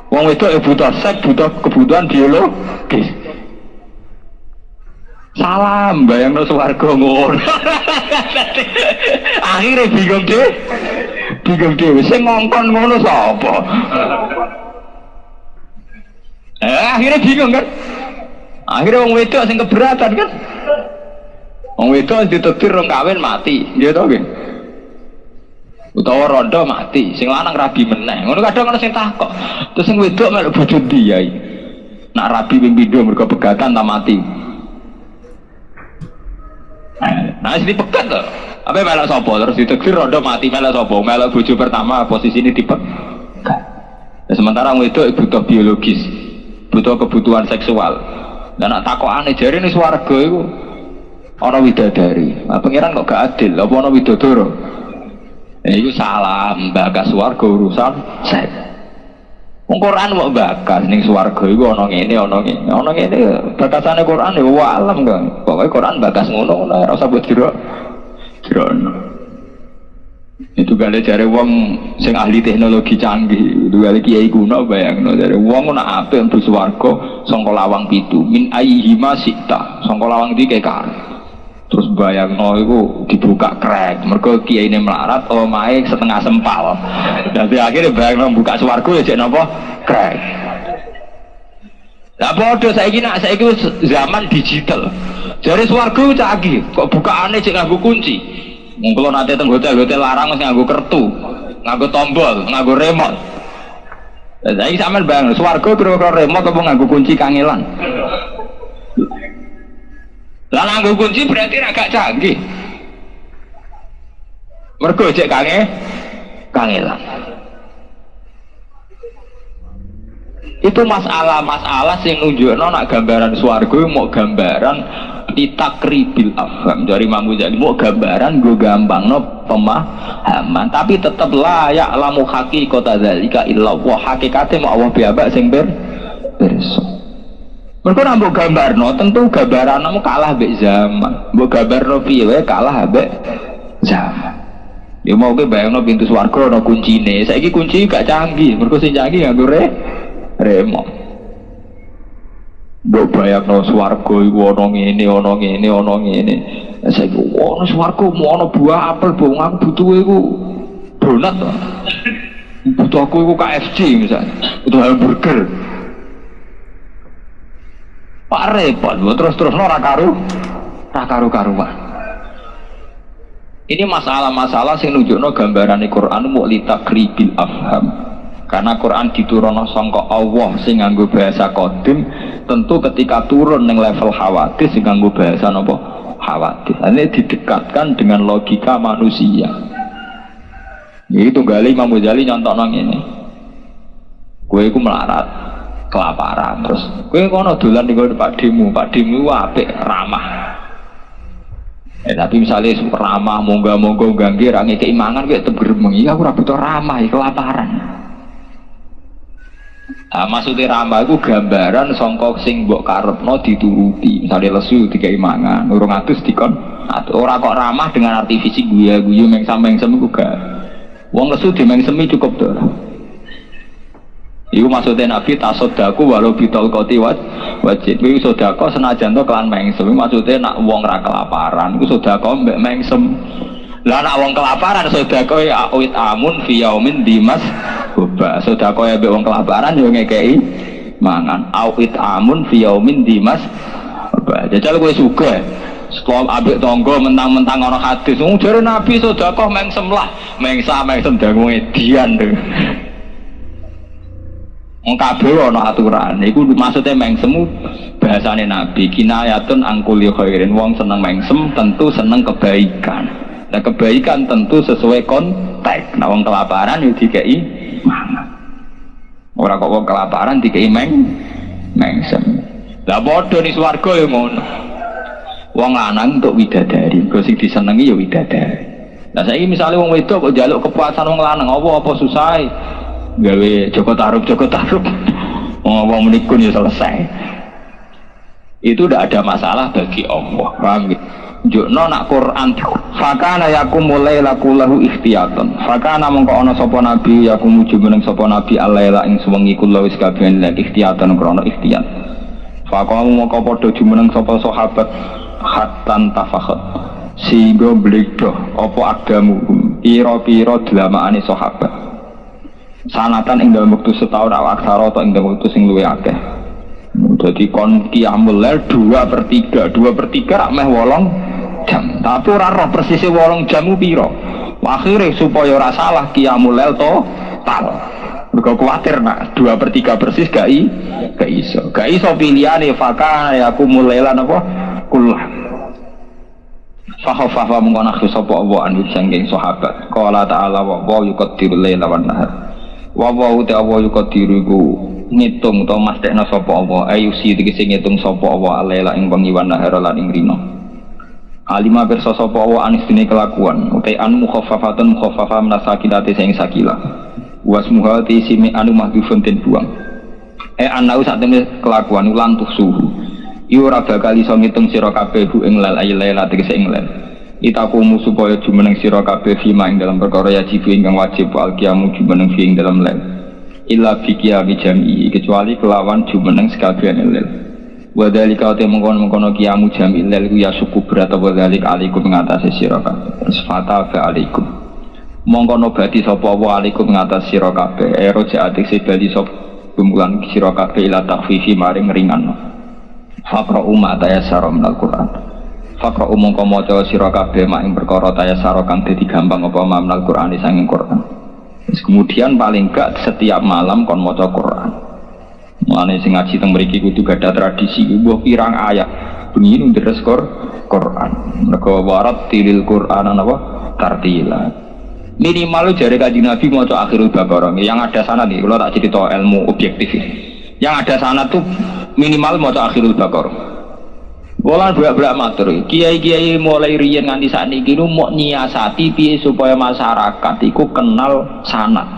Speaker 2: Wong wedok butuh seks, butuh kebutuhan biologis. Salam, bayangno swarga ngono. Akhirnya bingung deh. Sing ngongkon ngono sapa? Akhirnya bingung kan? Akhirnya wong wedok sing keberatan kan? Wong wedok ditakdir rong kawin mati, dia tau kan? Utawa rondo mati, sing lanang rabi meneh. Ngono kadang ana sing takok. Terus sing wedok melok bojo ndi yai? Nak rabi ping pindho mergo pegatan ta mati. Nah, wis dipegat to. Apa melok sapa? Terus ditakdir rondo mati melok sapa? Melok bojo pertama posisi ini dipegat. Sementara wong wedok butuh biologis. Butuh kebutuhan seksual dan nak takokane jare ning swarga iku ana widadari. Pangeran kok gak adil, apa ana widodoro? Iku salah bagas swarga urusan seks. Wong Quran kok bagas ning swarga iku ana ngene. Bakasane Quran ya alam kan. Pokoke Quran bagas ngono ora usah mbok jero. Itu gale jare wong sing ahli teknologi canggih, itu gale kiai kuno bayangno jare wong ana apik mlebu swarga saka lawang pitu min ayyihima sita saka lawang iki kekar. Terus bayangno iku dibuka krek mergo kiyaine melarat omahe setengah sempal. Dadi akhirnya bayangno buka swarga ya jek napa krek. Lah padha saiki zaman digital. Jare swarga canggih kok bukaane jek nganggo kunci. Mungkin nanti teng hotel larang masih nganggo kertu, nganggo tombol, nganggo remote. Jadi sampean bang, swarga kira-kira remote apa nganggo kunci kangelan? Lah nganggo kunci berarti agak canggih. Mergo cek kangelan. Itu masalah sing nunjukno nak gambaran swarga mau gambaran ditakribil afham dari Imam Ghazali mau gambaran gue gampangno pemahaman tapi tetap layak lamu haqiqata dzalika illa wa hakikate mau Allah biaba sing berso. Mergo nambah gambarno tentu gambaranmu kalah mbek zaman. Mbok gambarno piye wae kalah mbek zaman. Ya mau ke bayangno pintu swarga ana kuncine. Saiki kunci gak canggih, mergo sing canggih nganggo remote. Mbok bayangno swarga iku ana ngene. Saiki ono swarga mau ana buah apel, bong aku butuh iku donat to. Butuh aku iku KFC misalnya, butuh hamburger. Pak repot, terus ora karu-karuan. Ini masalah-masalah sing nunjukno gambaran Al-Qur'an mu litakribil afham. Karena Quran diturunno sangka Allah sing nganggo bahasa qadim, tentu ketika turun ning level hawadis sing nganggo bahasa napa? Hawadis. Ini didekatkan dengan logika manusia. Itu gali Imam Ghazali nyontokno ngene. Kowe iku melarat, kelaparan, terus kowe kono dolan ning pakdemu, pakdemu apik, ramah. Tapi misalnya super ramah, monggo ganggu, rangi keimangan, kayak tebermeng, iya aku butuh ramah, kelaparan. Nah, maksudnya ramah itu gambaran songkok sing mbok karepno dituruti. Misalnya lesu tiga imangan, urung atus dikon. Orang kok ramah dengan arti fisik guyu mengsem itu gak. Wong lesu di mengsemi cukup tuh. Iku maksudnya Nabi tasodaku walau bitol koti wajib. Iku sodako senajan to kelan mengsem. Maksudnya nak wong ra kelaparan. Iku sodako mbek mengsem. Lah nak wong kelaparan sodako ya awit amun fi yaumin dimas boba. Sodako ya mbek wong kelaparan yo ngekei mangan. Awit amun fi yaumin dimas boba. Jajal kowe sugih. Setelah ambek tonggo mentang-mentang ana hadis. Jare Nabi sodako mengsem lah. Mengsem dangu edian to. Kabeh ana aturan. Iku maksudnya mengsem bahasane Nabi. Kinayatun angkuli khairin. Wong seneng mengsem tentu seneng kebaikan. Nah kebaikan tentu sesuai konteks. Nah wong kelaparan yo dikei mangan. Ora kok wong kelaparan dikei mengsem. Lah padha ning swarga yo ngono. Wong lanang untuk widadari, kok sing disenengi ya widadari. Lah saiki misale wong wedok kok njaluk kepuasan wong lanang, apa susah gawe Joko Tarub. Wong menikun ya selesai. Itu tidak ada masalah bagi Allah. Paham gitu? Jukno nak Quran fakana yakumul laila kullahu ikhtiyatan. Fakana mongko ana sapa nabi yakum jumeneng sapa nabi alaila ing suwengi kullahu sekabian lan ikhtiyatan krana ikhtiyat. Fakana mongko padha jumeneng sapa sahabat hatan tafakhat sehingga bledoh apa agamu pira-pira dlamane sahabat. Sanatan ing dalam waktu setahun awak aksara atau ing dalam waktu sing luwih akeh. Jadi kon qiyamul lail 2/3 rak meh 8 jam. Tapi ora roh persis 8 jam piro. Akhire supaya ora salah qiyamul lail total. Mergo kuwatir nak 2/3 persis gak iso. Gak iso pilihane fakana yakumul laila napa kullah. Fa mungkon akhir sapa Allah anu sangking sahabat. Qala ta'ala wa yuqaddirul laila wan nahar. Wa ta wa yuqaddiru iku ngitung to mastekna sapa Allah ayu si tegese ngitung sapa Allah alaila ing wengi wan nahar lan ing rina. Alima pirsa sapa Allah anis dene kelakuan utai anu mukhaffafatun menasakilate sing sakila. Wasmuha ti simi anu mahdhufun den buang. Anau sak temene kelakuan ulang suhu. Iku ora bakal iso ngitung sira kabeh ing lail aylaila tegese ing lail. Itakumu supaya jumeneng sira kabeh fima ing dalam perkara yajib ingkang wajib alqiyamu jumeneng fi ing dalam lail. Illa fi qiyami jam'i kecuali kelawan jumeneng sekalian lail. Wa dzalika ta mengkono qiyamu jam'i lail ku ya suku berat wa dzalika alaikum ngatasi sira kabeh. Sifata fa alaikum. Mongkono badi sapa wa alaikum ngatasi sira kabeh. Rojaati sebali sapa bumulan sira kabeh ila takhfifi maring ringanno. Faqra'u ma tayassara minal Qur'an. Faqra'u mongko maca sira kabeh mak ing perkara tayassara kang dadi gampang apa minal Qur'an sanging Qur'an. Terus kemudian paling gak setiap malam kon maca Qur'an. Mulane sing ngaji teng mriki kudu gadah tradisi mbuh pirang ayat bengi ndres Qur'an. Mergo warat tilil Qur'an napa tartila. Minimal jare Kanjeng Nabi maca akhirul Baqarah. Yang ada sana nih, kalau tak cerita ilmu objektif ini. Yang ada sana tuh minimal maca akhirul Baqarah. Bolan bolak-balik matur, kiai-kiai mulai riyen nganti sakniki nu mau nyiasati piye supaya masyarakat iku kenal sanad.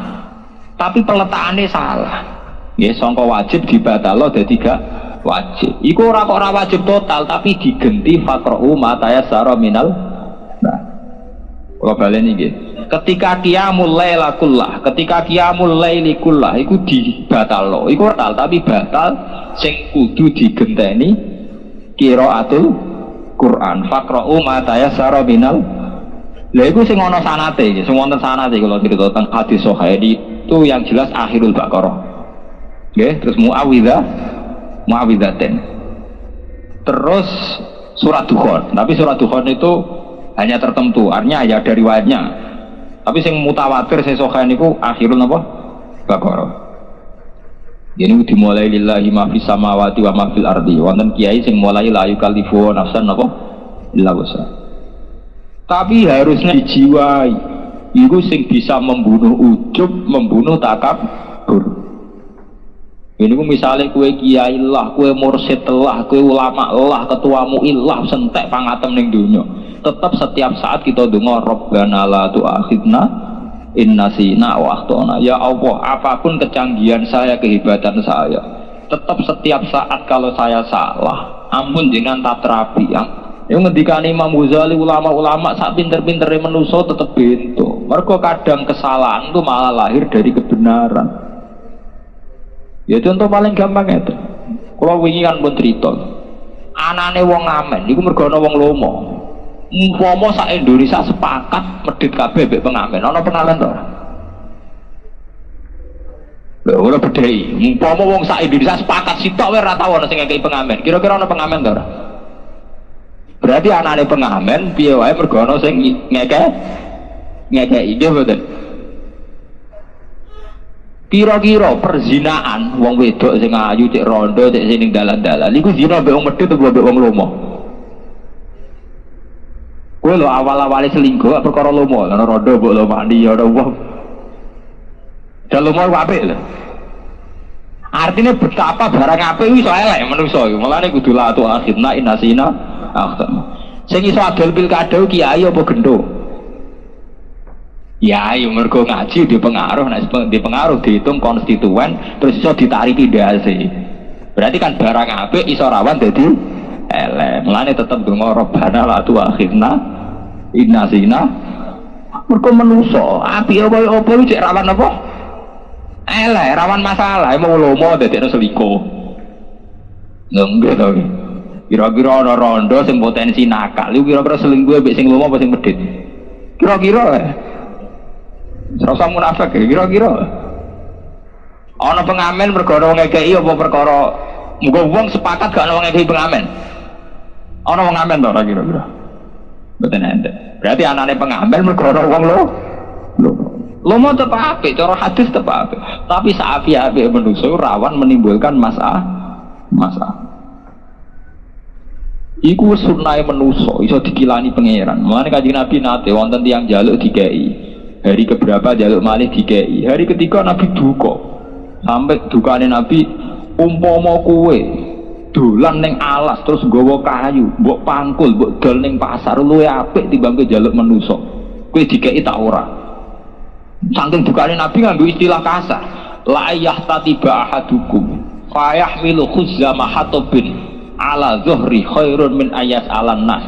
Speaker 2: Tapi peletakannya salah. Nggih, sangka wajib dibatalo dadi gak wajib. Iku ora kok ora wajib total tapi digenti faqra'u ma tayassara minal. Nah. Kula baleni nggih. Ketika qiyamul laila kullah, ketika qiyamul laili kullah iku dibatalo. Iku total tapi batal sing kudu digenteni qiraatul Quran. Faqra'u ma tayassara minal. Lha iku sing ana sanate iki, sing wonten sanate kula crita tentang hadis sahih itu yang jelas akhirul Baqarah. Nggih, terus muawidzatain. Terus surat Dukhan. Tapi surat Dukhan itu hanya tertentu, artinya ya ada riwayatnya. Tapi sing mutawatir sing sahih niku akhirul napa? Baqarah. Ini dimulai lillahi ma fis samawati wa ma fil ardi. Wonten kiai sing mulai la yukallifu nafsan napa illa wus'aha. Tapi harusnya dijiwai. Iku sing bisa membunuh ujub, membunuh takabur. Ini ku misalnya kue kiai lah, kue mursyid lah, kue ulama lah, ketuamu ilah sentek pangatem ning dunya. Tetap setiap saat kita dengar Rabbana la tu'akhidna in nasina wa akhtana. Ya Allah, apapun kecanggihan saya, kehebatan saya, tetap setiap saat kalau saya salah, ampun jangan tak terapi. Yang ngendikan Imam Ghazali, ulama-ulama sak pinter-pintere manusa tetep bento. Mergo kadang kesalahan itu malah lahir dari kebenaran. Ya contoh paling gampang itu. Kalau wingi kan pun cerita, anane wong ngamen iku mergo ana wong lomo. Umpama sak Indonesia sepakat medhit kabeh mbek pengamen, ana pengamen to ora? Lha ora bedhei. Umpama wong sak Indonesia sepakat sitok wae ora tau ana sing ngekeki pengamen. Kira-kira ana pengamen to ora? Berarti anane pengamen piye wae mergo ana sing ngekeki nggih mboten. Kira-kira perzinaan wong wedok sing ayu cek rondo cek sing ning dalan-dalan iku zina mbek wong medhit apa mbek wong lomo? Kowe lho awal-awale selingkuh perkara lomo, ana rondo mbok lomani ya wong. Dalem lomo apik lho. Artinya betapa barang apik iso elek manusa iku. Mulane kudu la tu akhirna inasina akhtam. Sing iso adol pilkada kiai apa gendho? Ya, yo mergo ngaji dipengaruh, nek dipengaruh dihitung konstituen terus iso ditariki ndase. Berarti kan barang apik iso rawan dadi elek. Mulane tetep donga Rabbana la tu'akhidna in nasina. Mergo manusa, apik apa iki cek rawan apa? Elek, rawan masalah, mau lomo dadekno selingkuh. Nggih to. Kira-kira ana rondo sing potensi nakal, iku kira-kira selingkuh mbek sing lomo apa sing medhit? Kira-kira serasa munafik ya, kira-kira ana pengamen perkara wong ngekeki apa perkara muga wong sepakat gak ana wong ngekeki pengamen? Ana wong ngamen to ora kira-kira? Mboten enten. Berarti anane pengamen perkara wong lomo tetep apik, cara hadis tetep apik. Tapi saapi-apik manusa rawan menimbulkan masalah. Iku sunnahe manusa iso dikilani pangeran. Mulane Kanjeng Nabi nate wonten tiyang njaluk dikeki. Hari keberapa jaluk malih dikei, hari ketiga Nabi duka sampai dukane Nabi umpama kowe dolan ning alas terus nggawa kayu mbok pangkul mbok dol ning pasar luwe apik timbang kowe jaluk manusa kowe dikei tak ora. Saking dukane Nabi nganggo istilah kasar, la yahtatiba ahadukum fayahmilu khuzzama hatobin ala zuhri khairun min ayas alan nas.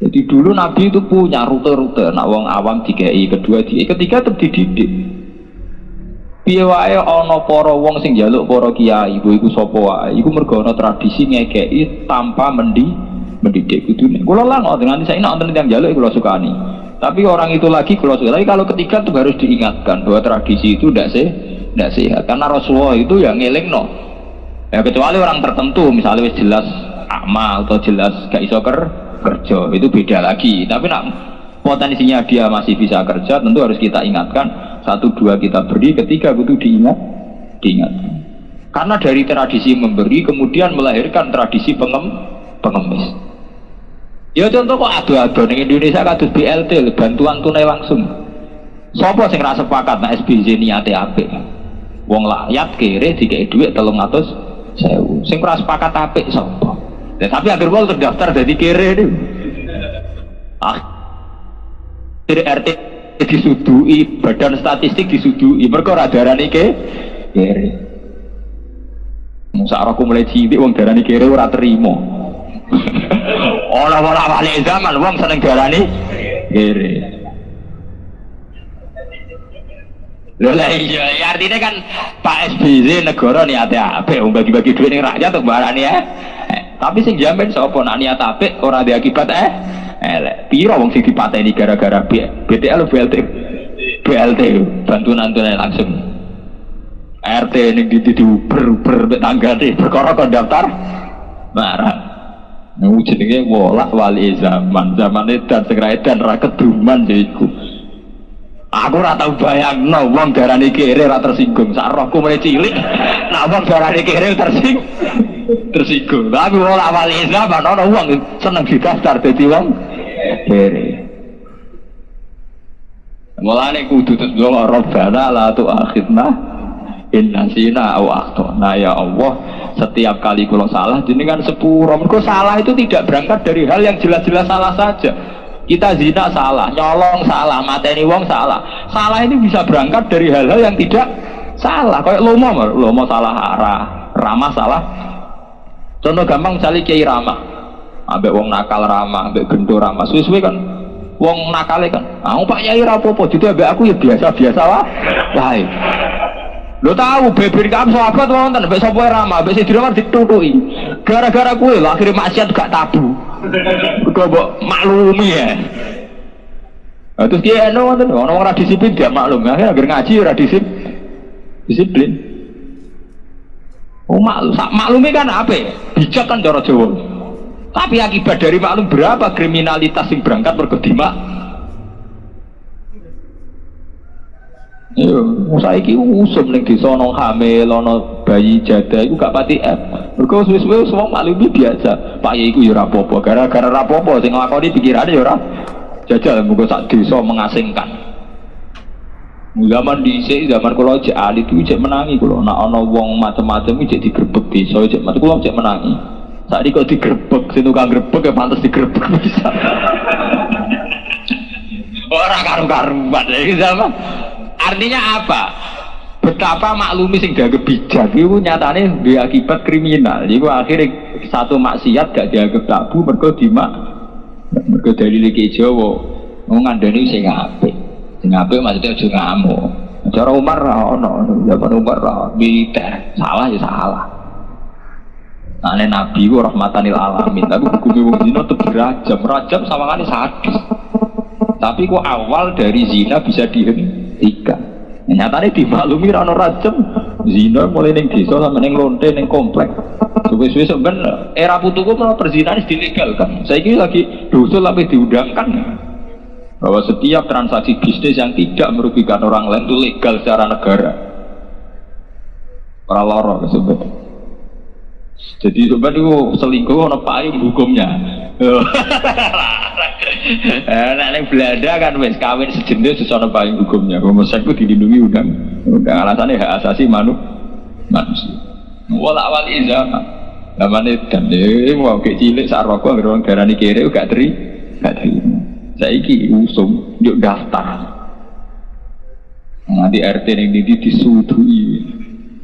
Speaker 2: Jadi dulu Nabi itu punya rute-rute, nak wong awam dikei, kedua dikei, ketiga tetap dididik. Piye wae ana para wong sing njaluk para kiai, iku sapa wae, iku mergo ana tradisi ngekei tanpa mendidik kudune. Kula lan dengan saya nak wonten tiyang njaluk kula sukani. Tapi orang itu lagi kula suka. Tapi kalau ketiga itu harus diingatkan bahwa tradisi itu tidak sehat. Karena Rasulullah itu yang ngelingno. Ya kecuali orang tertentu, misalnya wis jelas akmal atau jelas gak iso kerja, itu beda lagi. Tapi nak potensinya dia masih bisa kerja, tentu harus kita ingatkan. 1, 2 kita beri, ketiga itu diingat. Karena dari tradisi memberi kemudian melahirkan tradisi pengemis. Ya contoh kok ado-ado ning Indonesia kados BLT, bantuan tunai langsung. Sopo sing ra sepakat nek SBY niate apik? Wong layat kere dikei dhuwit 300.000. Sing ora sepakat apik sapa? Ya, tapi agar wong terdaftar dari kere itu, dari RT disudui, badan statistik disudui, mereka darani kere. Musa aku mulai cilik, wong darani kere ora terima. Olah-olah balik zaman, wong seneng darani kere. Lola iya, artinya kan Pak SBY negara niatnya apik, bagi-bagi duit ning rakyat untuk barani ya. Tapi sing jamin sapa nak niat apik ora ada akibat elek. Piro wong sing dipateni gara-gara BTL BLT bantuan langsung. RT ning diuber tanggane perkara kon daftar marah. Nang jenenge wolak wali zaman edan sing ra edan ra keduman iku. Aku ora tau bayangno wong darani kere ra tersinggung. Sak rohku mulai cilik nak wong darani kere tersinggung. Tapi wolak wali zaman ana wong seneng didaftar dadi wong kere. Mulane kudu doa Rabbana la tu'akhidna in nasina aw akhtana, ya Allah setiap kali kula salah jenengan sepuro. Mergo salah itu tidak berangkat dari hal yang jelas-jelas salah saja. Kita zina salah, nyolong salah, mateni wong salah. Salah ini bisa berangkat dari hal-hal yang tidak salah. Kayak lomo salah arah, ramah salah. Contoh gampang misalnya Kiai Ramah, ambek wong nakal ramah, ambek gendo ramah. Suwe-suwe kan wong nakale kan. Pak Kiai ra apa-apa, jadi ambek aku ya biasa-biasa wae. Lo tahu beber kamu sahabat wonten mbek sapa ramah, mbek sing diramah ditutuki. Gara-gara kowe lho akhire maksiat gak tabu. Kok mbok maklumi ya. Terus dia wonten ono ora disiplin dia maklum, akhire ngaji ora disiplin. Oh maklumi kan apa? Bijak kan cara Jawa. Tapi akibat dari maklum berapa kriminalitas yang berangkat berkedimak. Yo, saiki usum ning desa ana hamil, ana bayi jada iku gak pati mergo suwe-suwe wong maklumi biasa. Pak Yai iku ya ora apa-apa, gara-gara ora apa-apa sing nglakoni pikirane ya ora jajal muga sak desa mengasingkan. Zaman dhisik zaman kula jek alit iku jek menangi kula nek ana wong macam-macam iki jek digrebek desa jek kula jek menangi. Saiki kok digrebek sing tukang grebek ya pantes digrebek bisa. Ora karu-karuan iki zaman. Artinya apa? Betapa maklumi sing dianggap bijak itu nyatane duwe akibat kriminal. Iku akhirnya satu maksiat gak dianggap tabu mergo dalile iki Jawa ngandani sing apik. Sing apik maksudnya aja ngamuk. Cara Umar ra ono, zaman Umar ra militer. Salah ya salah. Ane Nabi ku rahmatanil alamin, tapi hukum wong zina tetep rajam sawangane sadis. Tapi kok awal dari zina bisa dihentikan. Nyatane dimaklumi ra ono rajam. Zina mulai ning desa sampe ning lonte ning komplek. Suwe-suwe sampean era putuku malah perzinahan dilegalkan. Saiki lagi dosa tapi diundangkan. Bahwa setiap transaksi bisnis yang tidak merugikan orang lain itu legal secara negara. Para loro sebenarnya. Jadi sebenarnya itu selingkuh ada payung hukumnya. Nah, yang Belanda kan wes kawin sejenis sesuatu payung hukumnya. Homoseks itu dilindungi undang alasannya hak asasi manusia. Awal zaman zaman dan mau kecilik saat rokok orang darani kiri gak terima. Saiki usum yuk daftar. Nanti RT yang disudui.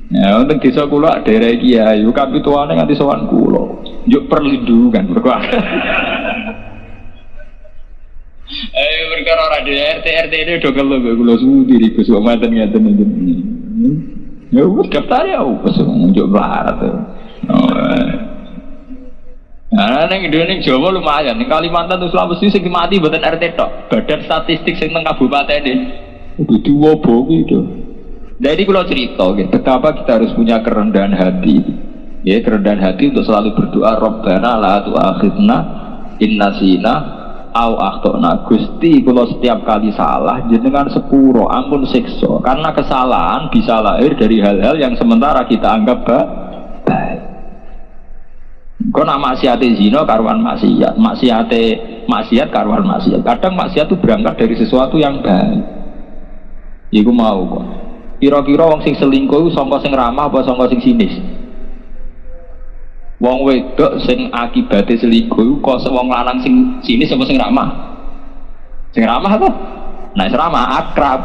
Speaker 2: Ya, untuk desa kula daerah kiai, kapituane nganti sowan kula. Yuk perlindungan berkuat. Perkara ora RT ini do kelo kula sudiri Gus Omaten ngaten iki. Ya wis daftar ya wis njuk barat. Nah, neng Indonesia Jawa lumayan. Neng Kalimantan tuh Sulawesi sing mati mboten RT tok. Badan statistik sing teng kabupaten iki. Kudu wobo gitu. Jadi kalau cerita, betapa kita harus punya kerendahan hati. Ya, kerendahan hati untuk selalu berdoa, Rabbana la tu'akhidna in nasina au akhtana. Gusti, kalau setiap kali salah jenengan sepuro, ampun siksa. Karena kesalahan bisa lahir dari hal-hal yang sementara kita anggap baik. Kau nak maksiat zina karuan maksiat, maksiat karuan maksiat. Kadang maksiat itu berangkat dari sesuatu yang baik. Iku mau kok. Kira-kira wong sing selingkuh sangka sing ramah apa sangka sing sinis? Wong wedok sing akibate selingkuh kok wong lanang sing sinis apa sing ramah? Sing ramah apa? Nah, sing ramah akrab.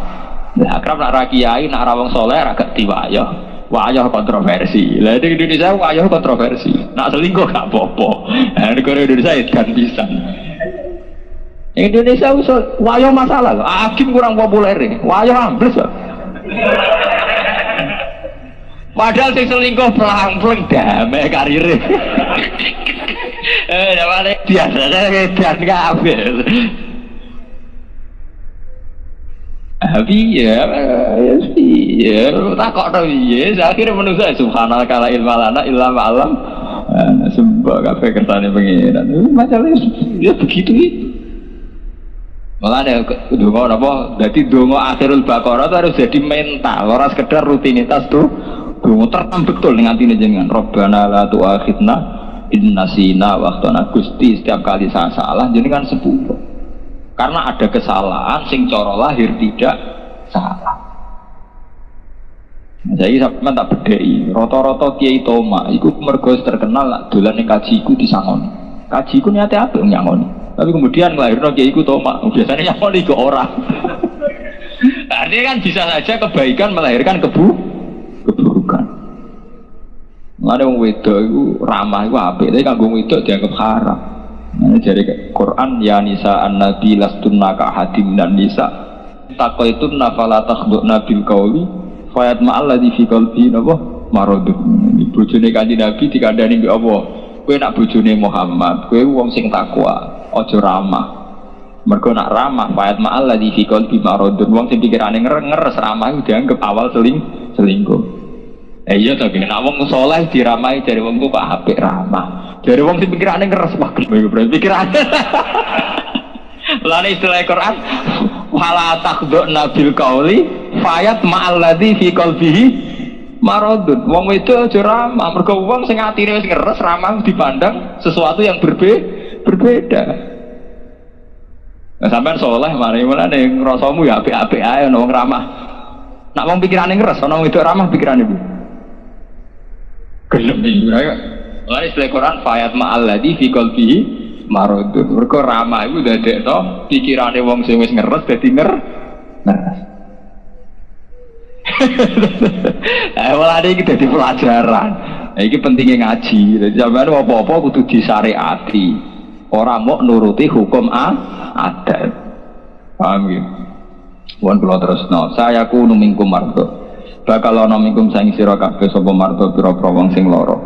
Speaker 2: Nah, akrab nak ra kiai, nak ra wong saleh ra gak diwayah. Wayah kontroversi. Lah di Indonesia wayah kontroversi. Nak selingkuh gak apa-apa. Nah, negara Indonesia edan pisan. Indonesia wayah masalah. Hakim kurang populer. Wayah ambles kok. Padahal sing selingkuh pelang-pelang damai karirnya. Namanya biasanya edan kabeh. Tapi ya takok to piye akhire manusa subhanallah kala ilmalana illa ma'alam. Sembah kabeh kersane pengiran. Masalah ya begitu itu. Malah ada donga apa? Jadi donga akhirul baqarah itu harus jadi mental, ora sekedar rutinitas tuh. Donga tertam betul dengan atine jenengan. Rabbana la tu'akhidna in nasina wa akhtana. Gusti setiap kali saya salah jenengan sepuro. Karena ada kesalahan sing cara lahir tidak salah. Saiki sampean tak bedheki, rata-rata kiai toma iku mergo terkenal nak dolan ning kaji iku disangoni. Kaji iku niate apik nyangoni. Tapi kemudian nglahirno kiai iku toma, biasanya nyangoni kok ora. Artinya kan bisa saja kebaikan melahirkan keburukan. Ada wong wedok iku ramah iku apik, tapi kanggo wedok dianggap haram. Nah, dari Quran ya nisa an-nabi lastunna ka hadim minan nisa taqaitunna fala takhduna bil qauli fayat ma'alladzi fi qalbi napa maradun. Bojone Kanjeng Nabi dikandani mbek Allah, kowe nak bojone Muhammad, kowe wong sing takwa, aja ramah. Mergo nak ramah fayat ma'alladzi fi qalbi maradun, wong sing pikirane ngeres ramah iku dianggap awal selingkuh. Iya to, nek wong saleh diramahi dari wong kok apik ramah. Dari wong sing pikirane ngeres wah pikirane. Lan istilah Quran wala takhduna bil qauli fayat ma'alladzi fi qalbihi maradun. Wong wedok aja ramah, mergo wong sing atine wis ngeres ramah dipandang sesuatu yang berbeda. Nah, sampean saleh mari menane ngrasamu ya apik-apik ae ana wong ramah. Nak wong pikirane ngeres ana wong wedok ramah pikirane ibu. Gelem iki ora. Lah istilah Quran fayat ma'alladzi fi qalbihi maradun. Mergo ramah iku dadekno pikirane wong sing wis ngeres dadi ngeres. Malah iki dadi pelajaran. Iki pentingnya ngaji. Jadi sampeyan apa-apa kudu disyariati. Ora mok nuruti hukum adat. Paham ya? Wan kula tresno, saya kuno mingkum mardo. Bakal ana mingkum saing sira kabeh sapa mardo pira-pira wong sing lara.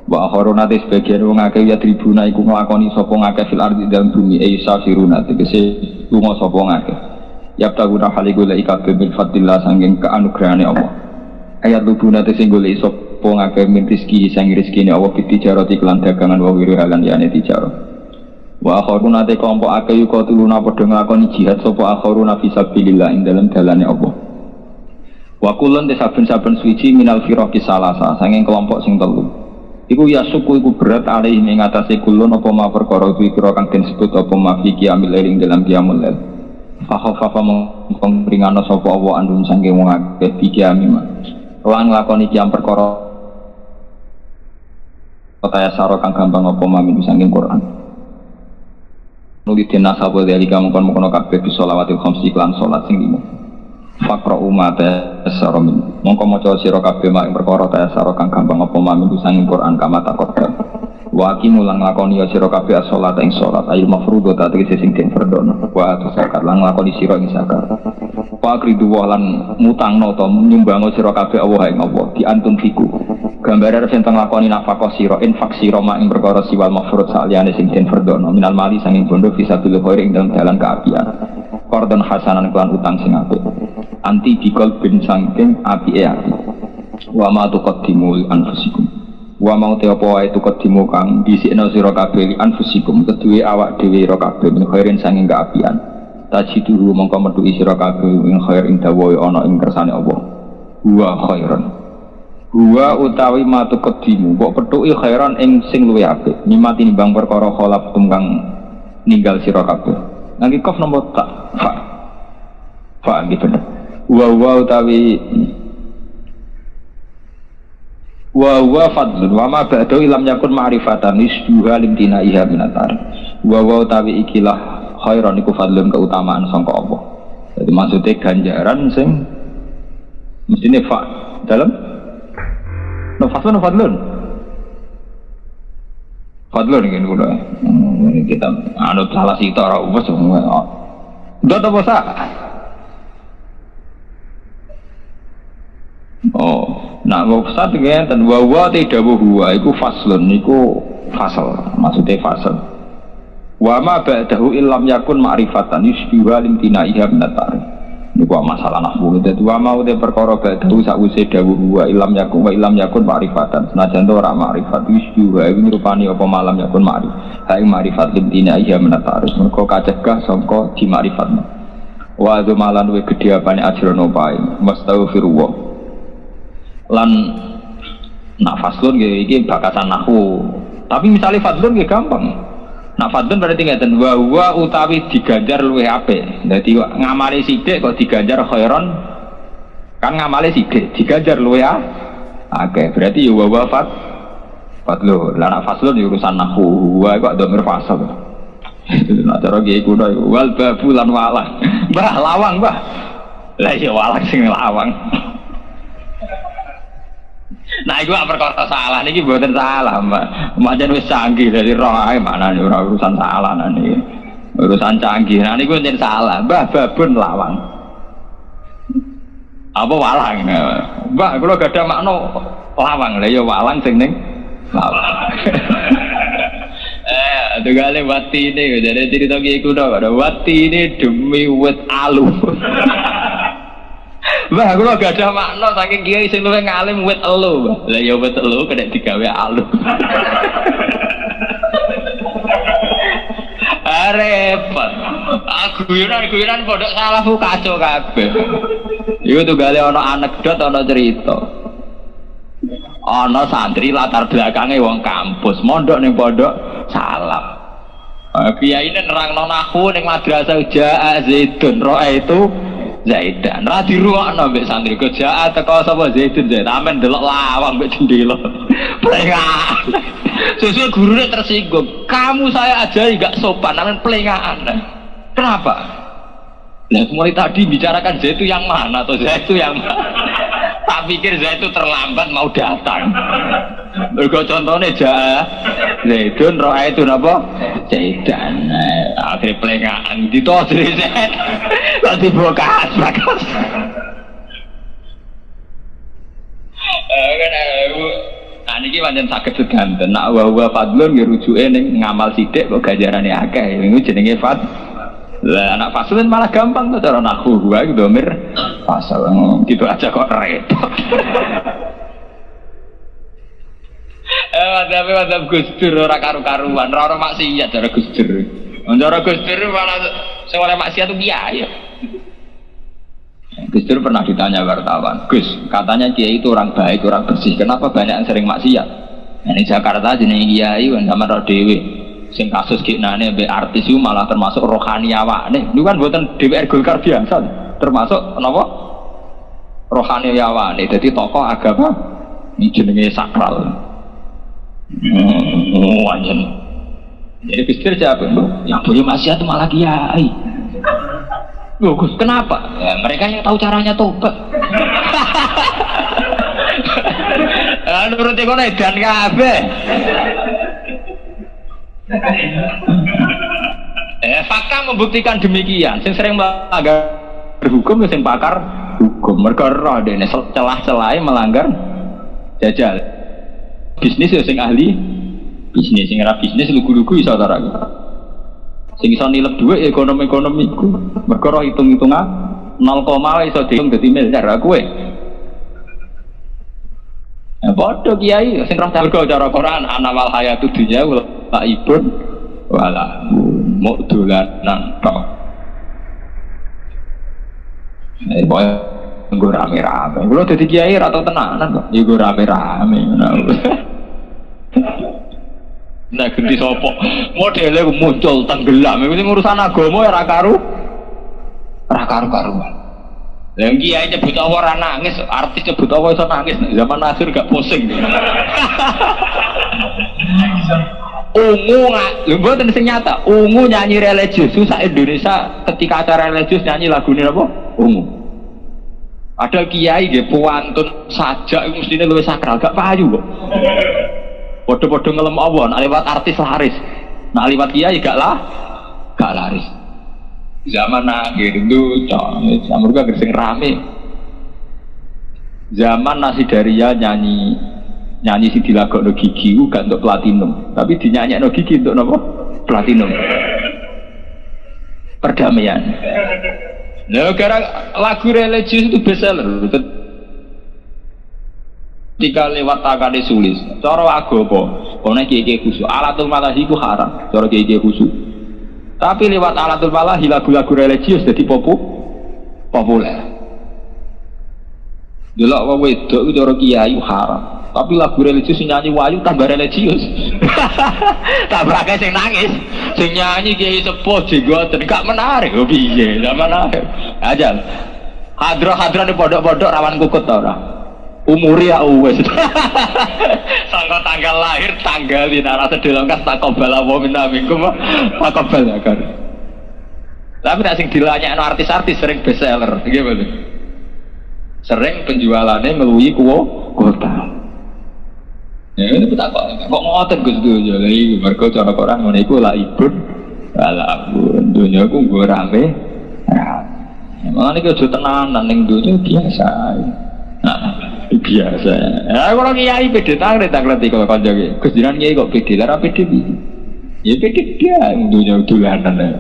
Speaker 2: Wa akharuna te sebagian wong akeh ya tribuna iku nglakoni sapa ngakeh fil ardi dalam bumi isa firuna tegese lunga sapa ngakeh. Ya taguna haligula ikabe bil fadillah sanging kaanugrahane Allah. Ayat lubuna te sing golek sapa ngakeh min rezeki sing rezekine Allah pitijarati kelan dagangan wa wiru halan yane tijarah. Wa akharuna te kelompok akeh yuka tuluna padha nglakoni jihad sapa akharuna fi sabilillah ing dalem dalane Allah. Wa kullun te saben-saben suci minal firaqi salasa sanging kelompok sing telu. Iku ya suku iku berat alih ing atase kulun apa ma perkara iki kang den sebut apa ma fi qiyamil ing dalam qiyamul lail. Fa mengringano sapa Allah andun saking wong akeh fi qiyamima. Lan nglakoni qiyam perkara kaya saro kang gampang apa ma min saking Quran. Nuli dina sapa dalika mongkon-mongkon kabeh bisa lawatil khamsi lan salat sing limo. Fakra umat tasara min mongko maca sira kabeh mak perkara tasara kang gampang apa mamin sanging Quran kama takok wa mulang lakoni sira kabeh salat ing salat ayo mafruḍo ta tegese sing den fardhono wa zakat lan lakoni sira ing zakat pakridu lan mutangno to nyumbang sira kabeh Allah ing Allah di antum fiku gambaran sing teng lakoni nafkah sira infak sira mak ing perkara siwal mafruḍ saliyane sing den fardhono minal mali sanging bondo fisatul khair ing dalam dalan kaapian qardon hasanan kelan utang sing apik anti dikol bin sangking api ati wa ma tuqaddimu anfusikum wa mau te apa wae tuqaddimu kang dhisikna sira kabeh anfusikum kedue awak dhewe ira kabeh min khairin sanging kaapian tajidu mongko metuki sira kabeh min khair ing dawa ana ing kersane Allah wa khairan wa utawi ma tuqaddimu mbok petuki khairan ing sing luwih apik nimati nimbang perkara kholaf tunggang ninggal sira kabeh nanging kof nomor tak fa nggih bener wa utawi wa fadlun wa ma ba'du ilam yakun ma'rifatan isduha limtina iha minatar wa utawi ikilah khairan iku fadlun keutamaan sangka Allah. Jadi maksudnya ganjaran sing mestine fa dalam no fadlun ngene kula ini kita anut salah sita ora wis ndak apa sak. Oh, nah maksud ngeten wa tidak huwa iku faslun niku fasal, maksudnya fasal. Wa ma ba'dahu illam yakun ma'rifatan yusbiha limtinaiha minatar. Niku masalah nahwu. Dadi wa mau te perkara ba'dahu sakwise dawuh huwa illam yakun ma'rifatan. Senajan to ora ma'rifat yusbiha iku rupane apa malam yakun ma'rif. Ha ing ma'rifat limtinaiha minatar. Mergo kacegah sangka di ma'rifatna. Wa malan we gedhe apane ajrono pae. Mastaghfirullah. Lan nak faslun iki bakasan nahwu. Tapi misalnya fadlun nggih gampang. Nak fadlun berarti ngeten wa utawi diganjar luwih apik. Dadi ngamali sithik kok diganjar khairon Kan ngamale sithik, digajar lu ya. Oke, berarti ya wafat. Fadlu, lah faslun urusan nahwu, wae kok domir fasal. Nah cara kiai kuno iku wal babu lan walang. Mbah lawang, Mbah. Lah ya walang sing lawang. Nah iku perkara salah niki mboten salah, Mbak. Pancen wis canggih dari roh ae mana ora urusan salah niki. Urusan canggih. Nah niku pancen salah. Mbah babun lawang. Apa walang? Mbah kula gadah makna lawang. Lah ya walang sing ning lawang. Tugale wati ini, jadi cerita kiai kuno ada wati ini demi wet alu. Bah, aku gak ada makna saking kiai sing luwih ngalim wet elu, Bah. Lah ya wet elu kena digawe alu. Repot. Guyonan pondok salahku kacau kabeh. Iku tugale ana anekdot ana cerita. Ana santri latar belakangnya wong kampus, mondok ning pondok salam. Kiai ini nerangno nahwu ning madrasah Jaa Zaidun roa itu Zaidan. Ra diruwakno mbek santri kok Jaa teko sapa Zaidun Zaid. Amen delok lawang mbek jendela. Plengaan. Sesuk gurune tersinggung. Kamu saya ajari enggak sopan, amen plengaan. Kenapa? Nah, mulai tadi bicarakan Zaid itu yang mana atau Zaid itu yang mana? Tak pikir Zaid itu terlambat mau datang. Mergo contohnya Zaidun roa itu napa? Zaidan. Akhirnya pelengahan ditodri Zaid. Kok dibokas bakas. Nah niki pancen saged sedanten. Nak wa fadlun nggih rujuke ning ngamal sithik kok ganjarane akeh. Niku jenenge fad. Lah anak faslun malah gampang tuh cara nahwu gua itu domir fasal gitu aja kok repot. Madzhab Gus Dur ora karu-karuan, ora maksiat cara Gus Dur. Cara Gus Dur malah sing oleh maksiat itu kiai. Gus Dur pernah ditanya wartawan, Gus, katanya kiai itu orang baik, orang bersih. Kenapa banyak yang sering maksiat? Nah, di Jakarta jenenge kiai sama ro dhewe. Sing kasus kinane mbek artis itu malah termasuk rohani awane. Niku kan mboten DPR Golkar biasa, termasuk napa? Rohani awane. Dadi tokoh agama iki jenenge sakral. Wajan. Jadi pikir siapa? Yang punya maksiat malah kiai. Loh, Gus, kenapa? Ya, mereka yang tahu caranya tobat. Nuruti kono edan kabeh. Fakta membuktikan demikian. Sing sering melanggar hukum, sing pakar hukum. Mereka roh dene celah-celahnya melanggar jajal. Bisnis ya sing ahli bisnis, sing ora bisnis lugu-lugu iso ta ra. Sing iso nilep dhuwit ekonomi iku. Mereka roh hitung-hitungan 0, iso dihitung dadi miliar kowe. Ya padha kiai sing roh cara Quran ana wal hayatud dunya tak ibun wala mau dolanan tok. Boy nggo rame-rame. Kulo dadi kiai ra tau tenanan kok. Ya nggo rame-rame. Nah ganti sapa? Modele muncul tenggelam. Iku sing urusan agama ya ra karu-karuan. Lah kiai nyebut Allah ora nangis, artis nyebut Allah iso nangis. Zaman Nasir gak pusing. Ungu lho mboten sing nyata. Ungu nyanyi religius, sak Indonesia ketika acara religius nyanyi lagune apa? Ungu. Ada kiai nggih puantun sajak iku mestine luwih sakral, gak payu kok. Padha-padha ngelem Allah, nek liwat artis laris. Nek liwat kiai gak laris. Zaman akhir itu, zaman juga sing rame. Zaman Nasidaria nyanyi si dilagokno Gigi gak untuk platinum, tapi dinyanyekno Gigi untuk apa? Platinum. Perdamaian. Nah, karena lagu religius itu bestseller. Ketika lewat takane sulis, cara agama, ono kiye-kiye khusus. Alatul malahi ku haram, cara kiye-kiye khusus. Tapi lewat alatul malahi lagu-lagu religius jadi populer. Delok wong wedok itu cara kiai haram. Tapi lagu religius nyanyi wayu tambah religius. Tabrake sing nangis, sing nyanyi kiai sepuh jenggoten gak menarik. Oh piye? Gak menarik. Ajal. Hadra-hadra di pondok-pondok rawan kukut ta ora? Umure ya wis. Sangka tanggal lahir tanggalin ora sedelongkas takobal apa minamikum takobal ya kan. Tapi nek sing dilanyakno artis-artis sering best seller, nggih betul. Sering penjualannya ngeluwi kuota. Ya ini tak kok ngoten Gus Dunya. Lha iki mergo cara orang ngene iku la ibun. Ala dunya ku nggo rame. Malah iki aja tenanan ning dunya biasa. Biasa. Ya kalau kiai pede tak ngerti kalau kanca iki. Gus jiran kiai kok pede lara pede piye? Ya pede dia dunya dolanan ya.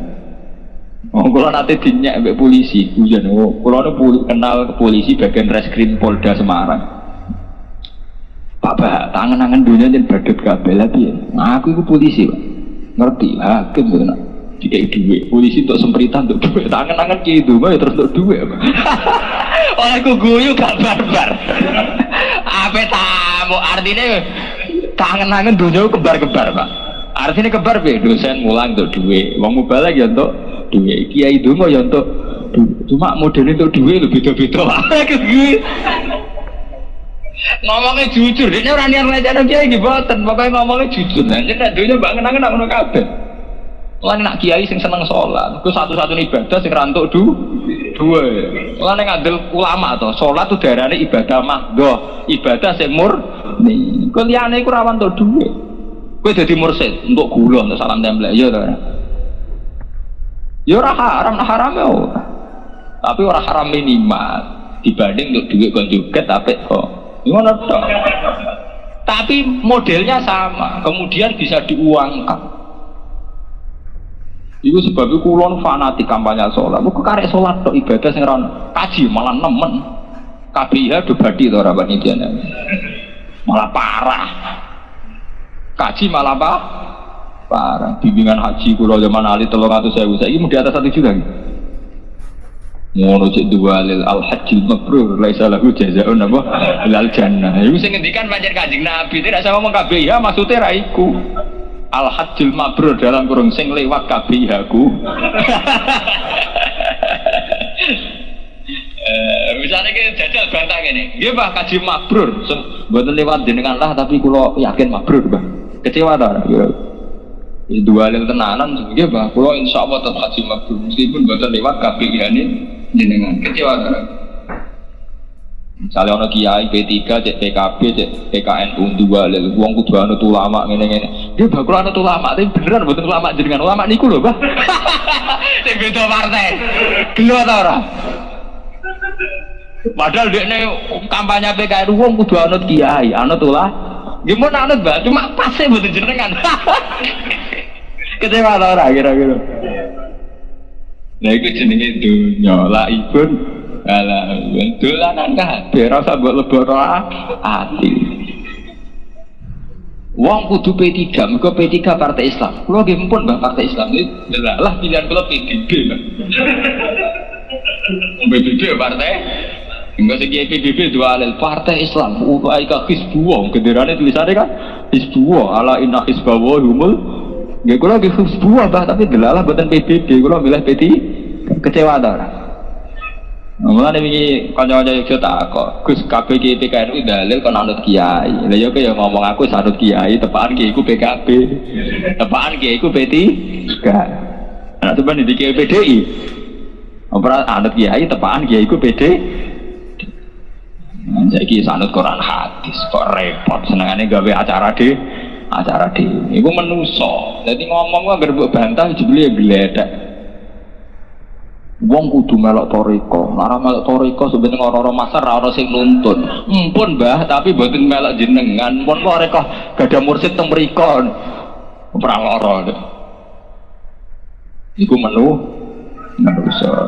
Speaker 2: Oh, kalau nanti dinyak mbek polisi, hujan. Oh, kalau ada kenal polisi bagian reskrim Polda Semarang. Pak Bah, tangan-tangan dunia dan badut kabel lagi. Nah, aku itu polisi, Pak. Ngerti, hakim tuh nak. Dikai duit, polisi untuk sempritan untuk duit. Tangan-tangan gitu, ya terus untuk duit, Pak. Oh, aku guyu gak barbar. Apa tamu artinya tangan-tangan dunia kebar-kebar, Pak. Artinya kebar be, dosen mulang untuk duit, uang mubalak ya untuk duit, kiai dongo ya untuk cuma modelnya untuk duit lebih beda-beda. Ngomongnya jujur, ini orang yang ngelajar kiai gibatan, pokoknya ngomongnya jujur. Nanti nak duitnya bangun-bangun nak menurut kabel. Lan nak kiai sing seneng sholat, itu satu-satunya ibadah sing rantuk dua. Lan ngadil ulama tuh, sholat tuh darahnya ibadah mahdoh, ibadah sing murni. Kuliahnya itu rawan untuk duit. Kowe dadi mursid untuk gula untuk salam template ya ta. Ya ora haram ya. Tapi ora haram minimal dibanding untuk duit kon joget apik kok. Ngono tok. Tapi modelnya sama, kemudian bisa diuangkan. Iku sebab kula fanatik kampanye salat. Kok karek salat tok ibadah sing ora kaji malah nemen. KBIH do badi to ora panitia. Malah parah. Kaji malah apa? Parah. Bimbingan haji kula zaman Ali 300.000 saiki di atas 1 juta. Ngono cek dua lil al hajjil mabrur laisa lahu jazaa'un apa ilal jannah. Iku sing ngendikan pancen Kanjeng Nabi tidak sama ngomong KBIH maksudnya ra iku. Al hajjil mabrur dalam kurung sing lewat KBIH ku. Misalnya kita jajal bantah ini, dia bah kaji mabrur, buatan lewat jenengan lah, tapi kalau yakin mabrur bah, kecewa dah. Dua hal tenanan, dia bah, kalau insya Allah tetap kaji mabrur, meskipun buatan lewat KPI ini jenengan, kecewa dah. Misalnya orang kiai P3, cek PKB, cek PKNU dua hal, uang kudu anut ulama ngene-ngene, dia bah kalau anut ulama, tapi beneran buatan ulama jenengan ulama niku loh bah, cek beda partai, gila tau orang. Padahal dia ini kampanye PKN uang kudu anut kiai, anut ulah. Gimana anut bah? Cuma pasnya betul jenengan. Kecewa tau ora kira-kira. Nah itu jenenge dunya la ibun ala dolanan kabeh rasa mbok leboro ati. Wong kudu P3, mergo P3 partai Islam. Kulo nggih mumpun Mbah partai Islam iki lah pilihan kula PBB. PBB partai enggak segi PBB dua alil partai Islam ulaika hizbullah genderane tulisannya kan hizbullah ala inna hizballahi humul nggih kula nggih hizbullah bah tapi delalah mboten PBB kula milih P3 kecewa ta ora. Mulane iki kanca-kanca yo tak kok Gus kabeh iki PKNU dalil kon anut kiai. Lah yo kaya ngomong aku anut kiai tepakan kiai iku PKB. Tepakan kiai iku P3. Nah tepan iki kiai PDI. Ora anut kiai tepakan kiai iku PD. Saiki sanut Quran hadis kok repot senengane gawe acara de iku menuso. Dadi ngomong kok anggere mbok bantah jebule gledek. Wong kudu melok toriko, lara melok toriko sebenarnya orang-orang masar orang sing nuntun. Mumpun Mbah, tapi mboten melok jenengan. Mumpun kok rek gadah mursid teng mriko. Ora lara. Iku menuso.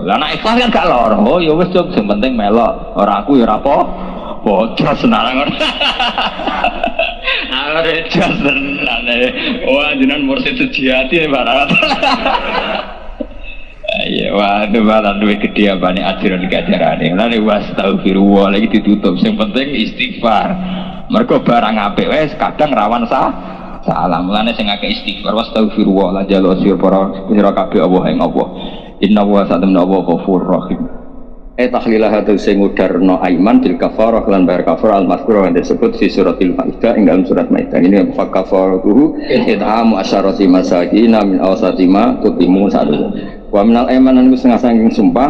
Speaker 2: Lah nek ikhlas kan gak lara. Oh ya wis sing penting melok. Ora aku ya ora apa. Bocah senarang. Ada jas tenan. Wah jenengan mursid sejati barang. Iya, waduh malah duit gede apa nih ajaran lalu wastagfirullah lagi ditutup. Yang penting istighfar. Mereka barang apik wes kadang rawan salah. Mulane sing akeh istighfar wastagfirullah la jalur sir para sira kabeh Allah ing Allah. Inna wa sa'amna wa ghafur rahim.
Speaker 1: tahlilah hatu sing ngudarno aiman bil kafarah lan bayar kafarah al mazkur yang disebut fi suratil maidah ing dalam surat maidah ini fa kafaratuhu it'amu asyarati masakin min awsati ma tutimu sadu wa minal aiman lan setengah saking sumpah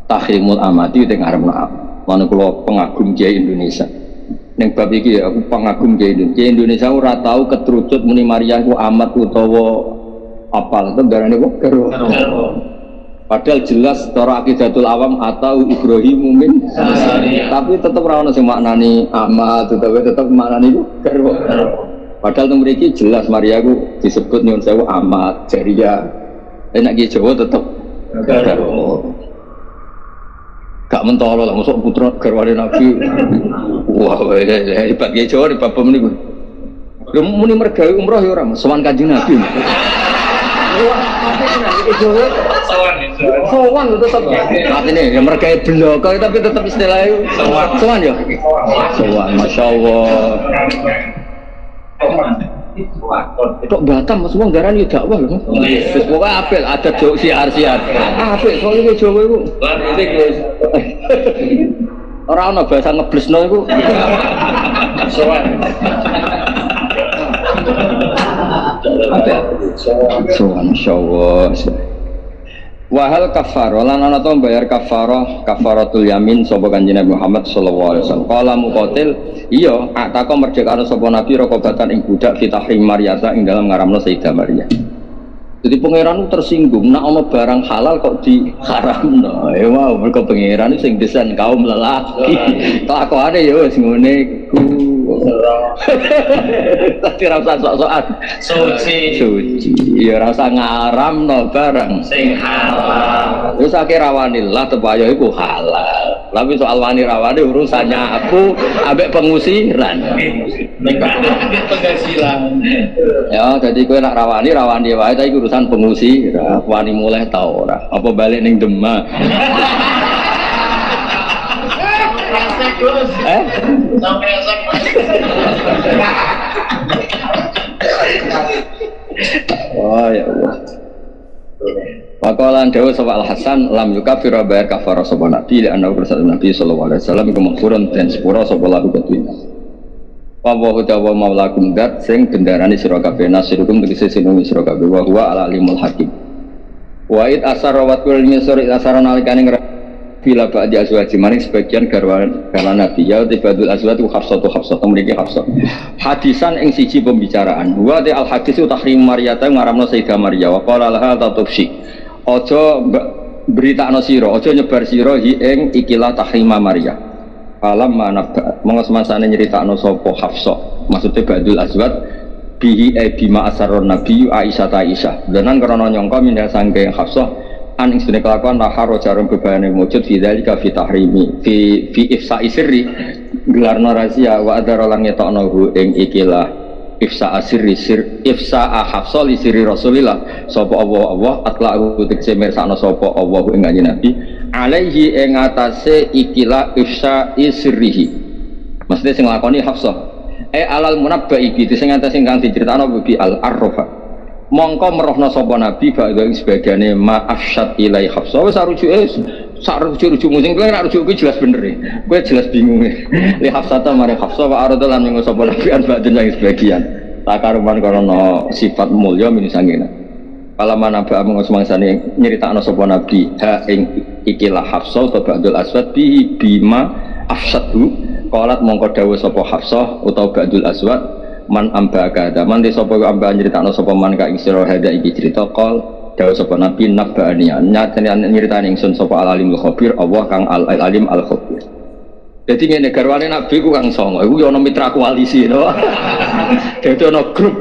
Speaker 1: tahrimul amati teng arepno ana kula pengagum Kiai Indonesia ning bab iki aku pengagum Kiai Indonesia ora tau ketrucut muni Maria ku amat utawa apal itu darane kok karo. Padahal jelas cara akidatul awam atau Ibrahim mumin tapi tetap ora ono sing maknani amat utawa tetap maknani ku karo. Padahal teng mriki jelas Maria ku disebut nyuwun sewu amat Jaria. Nek ki Jawa tetep karo. Gak mentolo lah masuk putra garwane Nabi. Wah, hebat ki Jawa di bab niku. Lha muni mergawe umroh ya ora sowan Kanjeng Nabi. Sowan tetap artinya ya mereka blok tapi tetap istilahnya sowan ya sowan masyaallah kok Batam semua nggaran ya dakwah lho wis pokoke apik ada jok siar-siar apik soalnya Jawa iku ora ana bahasa ngeblesno iku sowan insyaallah wahal kafaro lan ana to bayar kafaratul yamin sapa Kanjeng Nabi Muhammad sallallahu alaihi wasallam qala muqatil iya ataka merdekano sapa nabi rokobatan ing budak fitahrim Maryasa ing dalam ngaramno Sayyidah Maria. Jadi pangeran tersinggung nek ana barang halal kok diharamno ya wow mergo pangeran sing desain kaum lelaki kelakuane ya wis ngene iku tapi rasa sok-sokan suci ya rasa ngaramno barang sing halal wis akeh rawanillah tepaya iku halal tapi soal wani rawane urusannya aku ambek pengusiran penghasilan ya jadi kowe nak rawani wae ta iku urusan pengusiran wani mulai ta ora apa balik ning Demak sampai oh ya Allah. Waqalan dawu sapa Al Hasan lam yukafir bayar kafarah sapa nabi la anna bersatu nabi sallallahu alaihi wasallam iku maghfurun dan sepura sapa lahu kedue. Wa wa ta'ala maulakum dat sing bendarane sira kabeh nasirukum tegese sinungi sira kabeh wa huwa al alimul hakim. Wa id asara wa kul misri asara nalikane bila ba'di azwaji maring sebagian garwan Nabi ya tibadul azwatu Hafsah memiliki Hafsah hadisan ing siji pembicaraan wa al hadis tahrim Maryata ngaramno Sayyidah Maria wa qala laha tatubsi aja beritakno sira aja nyebar sira hi ing ikilah tahrima Maria alam manaba monggo semasane nyeritakno sapa Hafsah maksudnya ba'dul azwat bihi bima asarron Nabi Aisyah denan krana nyangka mindah sangke Hafsah an ing sunne kelakuan lahar jarum bebayane wujud fi dzalika fi tahrimi fi ifsa'i sirri gelarno rahasia wa adara lan ngetokno ing ikilah ifsa'a sirri ifsa'a Hafsah li sirri Rasulillah sapa Allah atla'u tekse mirsakno sapa Allah ing Kanjeng Nabi alaihi ing atase ikilah ifsa'i sirrihi maksudnya sing lakoni Hafsah alal munabba'i bi sing atase kang diceritakno bi al-arrafa mongko merohna sapa nabi ba'da ing sebagiane ma'afsyad ilai Hafsah wis rujuk sing kowe nek rujuk jelas bener e kowe jelas bingung e li Hafsah ta mare Hafsah wa arada lan ing sapa nabi an ba'da ing sebagian takaruman karena sifat mulya min sangena kala manaba mung semangsane nyeritakno sapa nabi ha ing ikilah Hafsah ta ba'dul aswad bi bima afsyadu qalat mongko dawuh sapa Hafsah utawa ba'dul aswad man ambaka daman de sapa amba nyritakno sapa man ka ing sira hada iki cerita qol dawuh sapa nabi nabani nyatane nyritane ingsun sapa al alimul khabir Allah kang al alim al khabir dadi ngene garwane nabi ku kang songo iku yo ana mitra koalisi to dadi ana grup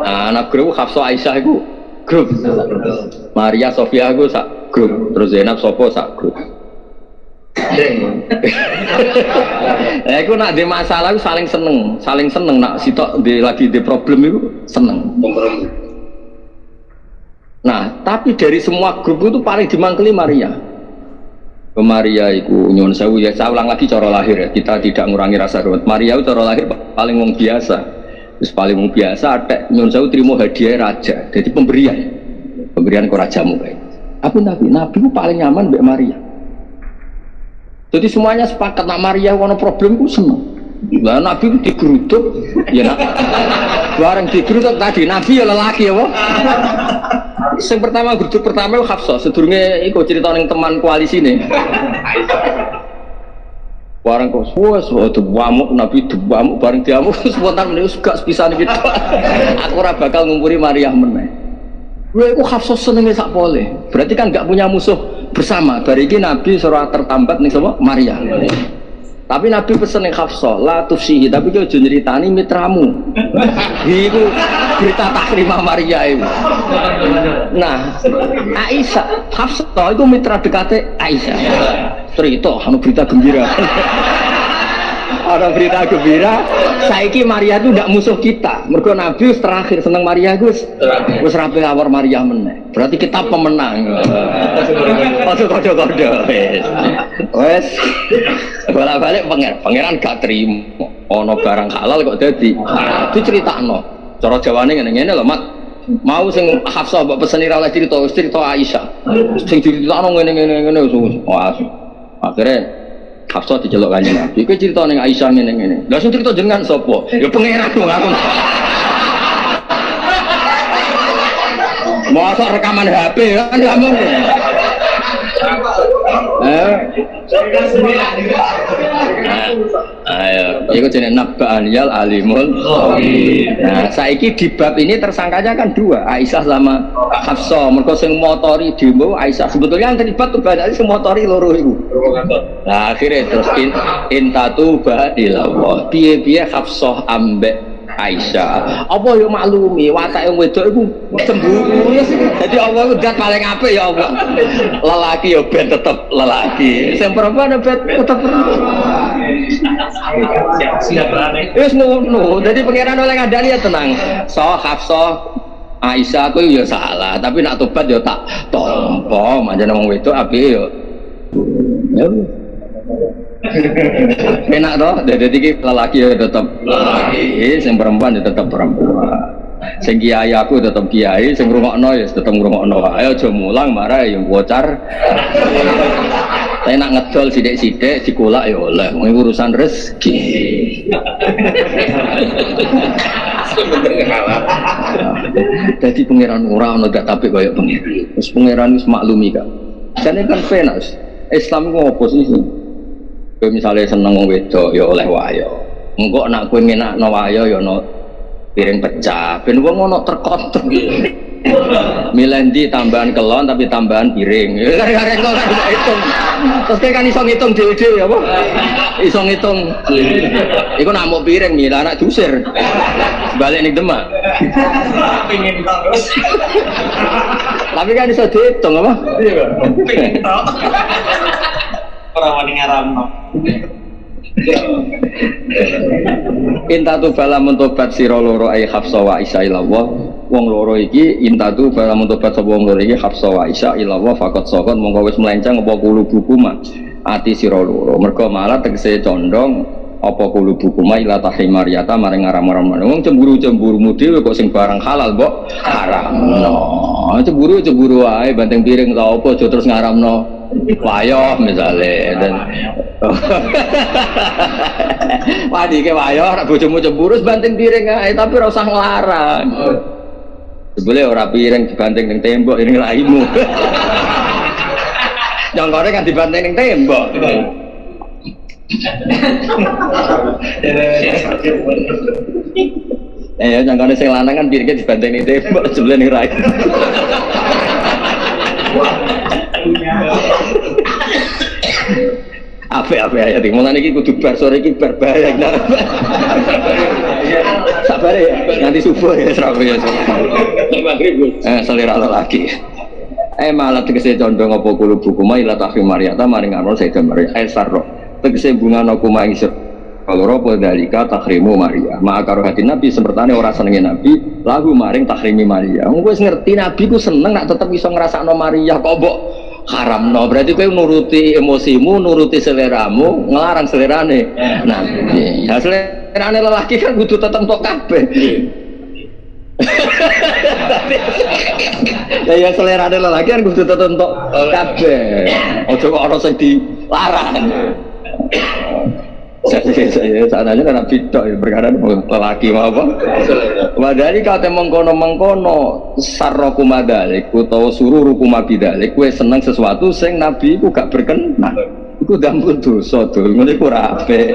Speaker 1: ana grup Hafsah Aisyah iku grup Maria Sofia iku sak grup terus Zainab sapa sak grup aku nak di masalah saling seneng nak sitok lagi di problem itu seneng. Nah tapi dari semua grup itu paling dimangkeli Maria. Maria itu nyuwun sewu ya saya ulang lagi cara lahir ya kita tidak ngurangi rasa hormat. Maria itu cara lahir paling wong biasa. Terus paling wong biasa ada nyuwun sewu terima hadiah raja. Jadi pemberian ke rajamu kayak. Tapi Nabi itu paling nyaman mbek Maria. Jadi semuanya sepakat nak Maria ono problem ku seneng. Lah Nabi ku digeruduk, ya nak. Bareng digeruduk tadi Nabi ya lelaki apa? Yang pertama geruduk pertama Hafsah, sedurunge iku cerita ning teman koalisine. Barang kok dewamuk Nabi dewamuk bareng diamuk spontan meneh gak sepisan gitu. Aku ora bakal ngumpuri Maria meneh. Gue iku Hafsah senenge sak pole. Berarti kan gak punya musuh bersama. Bari iki Nabi surah tertambat ning sapa? Maria. Tapi Nabi pesen ning Hafsah, la tufsihi, tapi kowe aja nyeritani mitramu. Iku berita takrimah Maria itu. Nah, Aisyah, Hafsah itu mitra dekate Aisyah. Cerita anu berita gembira. Ada berita gembira, saiki Maria itu ndak musuh kita. Mergo Nabi terakhir seneng Maria Gus. Wis rapi awar Maria meneh. Berarti kita pemenang. Ojo kode-kode wes. Balik-balik pangeran gak terima. Ono barang halal kok dadi. Diceritakno. Cara Jawane ngene-ngene lho, Mat. Mau sing Hafsah mbok peseni ra oleh cerita Aisyah. Sing diceritakno ngene-ngene wis. Akhirnya Hafsah diceluk Kanjeng Nabi. Kowe cerita ning Aisyah ngene-ngene. Lah sing cerita jenengan sapa? Ya pangeran dong aku. Masa rekaman HP kan enggak mungkin. Ayo, iku jenenge nabba'an yal alimul khabir. Nah, saiki di bab ini tersangkanya kan dua, Aisyah sama Hafsah. Mergo sing motori demo Aisyah. Sebetulnya yang terlibat tuh banyak sing motori loro iku. Nah, akhirnya terus intatu ba'ilawah. Piye-piye Hafsah ambek Aisyah. Apa yo maklumi watake wedok iku cemburu ya. Jadi Allah ku dat paling apik ya Allah. Lelaki yo ben tetep lelaki. Sing perempuan ben tetep siap berane. Wis ngono. Jadi pangeran oleh ngandani ya tenang. Hafsah Aisyah aku ya salah, tapi nak tobat ya tak tampa. Manjane wong wedok apik yo. Ya. Enak toh, jadi lelaki ya tetap lelaki, yang perempuan ya tetap perempuan. Sing kiai aku tetap kiai, sing ngrungokno ya tetap ngrungokno. Ayo aja mulang marah ya bocor. Saya nak ngedol sithik-sithik dikolak ya oleh, mau urusan rezeki. Jadi pangeran ora ono dak tapi koyo pangeran. Terus pangeran wis maklumi kak. Jane kan fenas. Islam ku opo sih? Kowe misale seneng wong wedok ya oleh wayo. Engko nek kowe ngenakno wayo ya ono piring pecah. Ben wong ono terkotor. Milendi tambahan kelon tapi tambahan piring. Kare-kare kok kan hitung. Terus kan iso ngitung dhewe-dhewe apa? Iso ngitung. Iku namuk piring mila anak dusir. Balik ning Demak. Pengin terus. Tapi kan iso dihitung apa? Iya, pengin tok. Ora wani ngaramno. Intatu bala mentobat sira loro ai Hafsah wa Aisyah ilallah. Wong loro iki intatu bala mentobat sapa wong loro iki Hafsah wa Aisyah ilallah faqat saqat mongko wis melenceng apa kulubukuma ati sira loro. Mergo malah tegese condong apa kulubukuma ila tahimariata maring ngaram-ngaram. Wong cemburu-cemburumu dhewe kok sing barang halal mbok haramno. Cemburu wae banteng piring lha apa aja terus ngaramno. Wayoh misalnya dan wadi ke wayoh bojomu cemburu banting piring ae tapi ora usah nglarang. Sebele ora piring dibanting ning tembok ini laimu. Jangkore kan dibanting ning tembok. Ya jangkore sing lanang kan piringnya dibanting ning tembok sebele ning rai. Apa ya tadi mulane iki kudu bar sore iki bar bahaya sabar ya nanti subuh ya serabe ya maghrib selera lagi malah tegese condong apa kulo buku mai la tahfi Maryata maring arno Sayyidah Maryam sarro tegese bunga aku maisir kalau ropo dalika tahrimu Maria maka hati Nabi sepertane ora senenge Nabi lagu maring tahrimi Maria wis ngerti Nabi ku seneng nak tetep iso ngrasakno Maria kok mbok haramno berarti kowe nuruti emosimu nuruti seleramu ngelarang selerane Nabi ya selerane lelaki kan kudu tetep tok kabeh Ya selera ada lagi kan kudu tetep entuk kabeh. Ojo kok ana sing dilarang. Saya sananya kan bidok ya perkara lelaki mau apa? Wadali kate mengkono sarroku madalik utawa sururuku mabidalik kowe seneng sesuatu sing nabi iku gak berkenan. Iku dampun dosa dul ngene iku ora apik.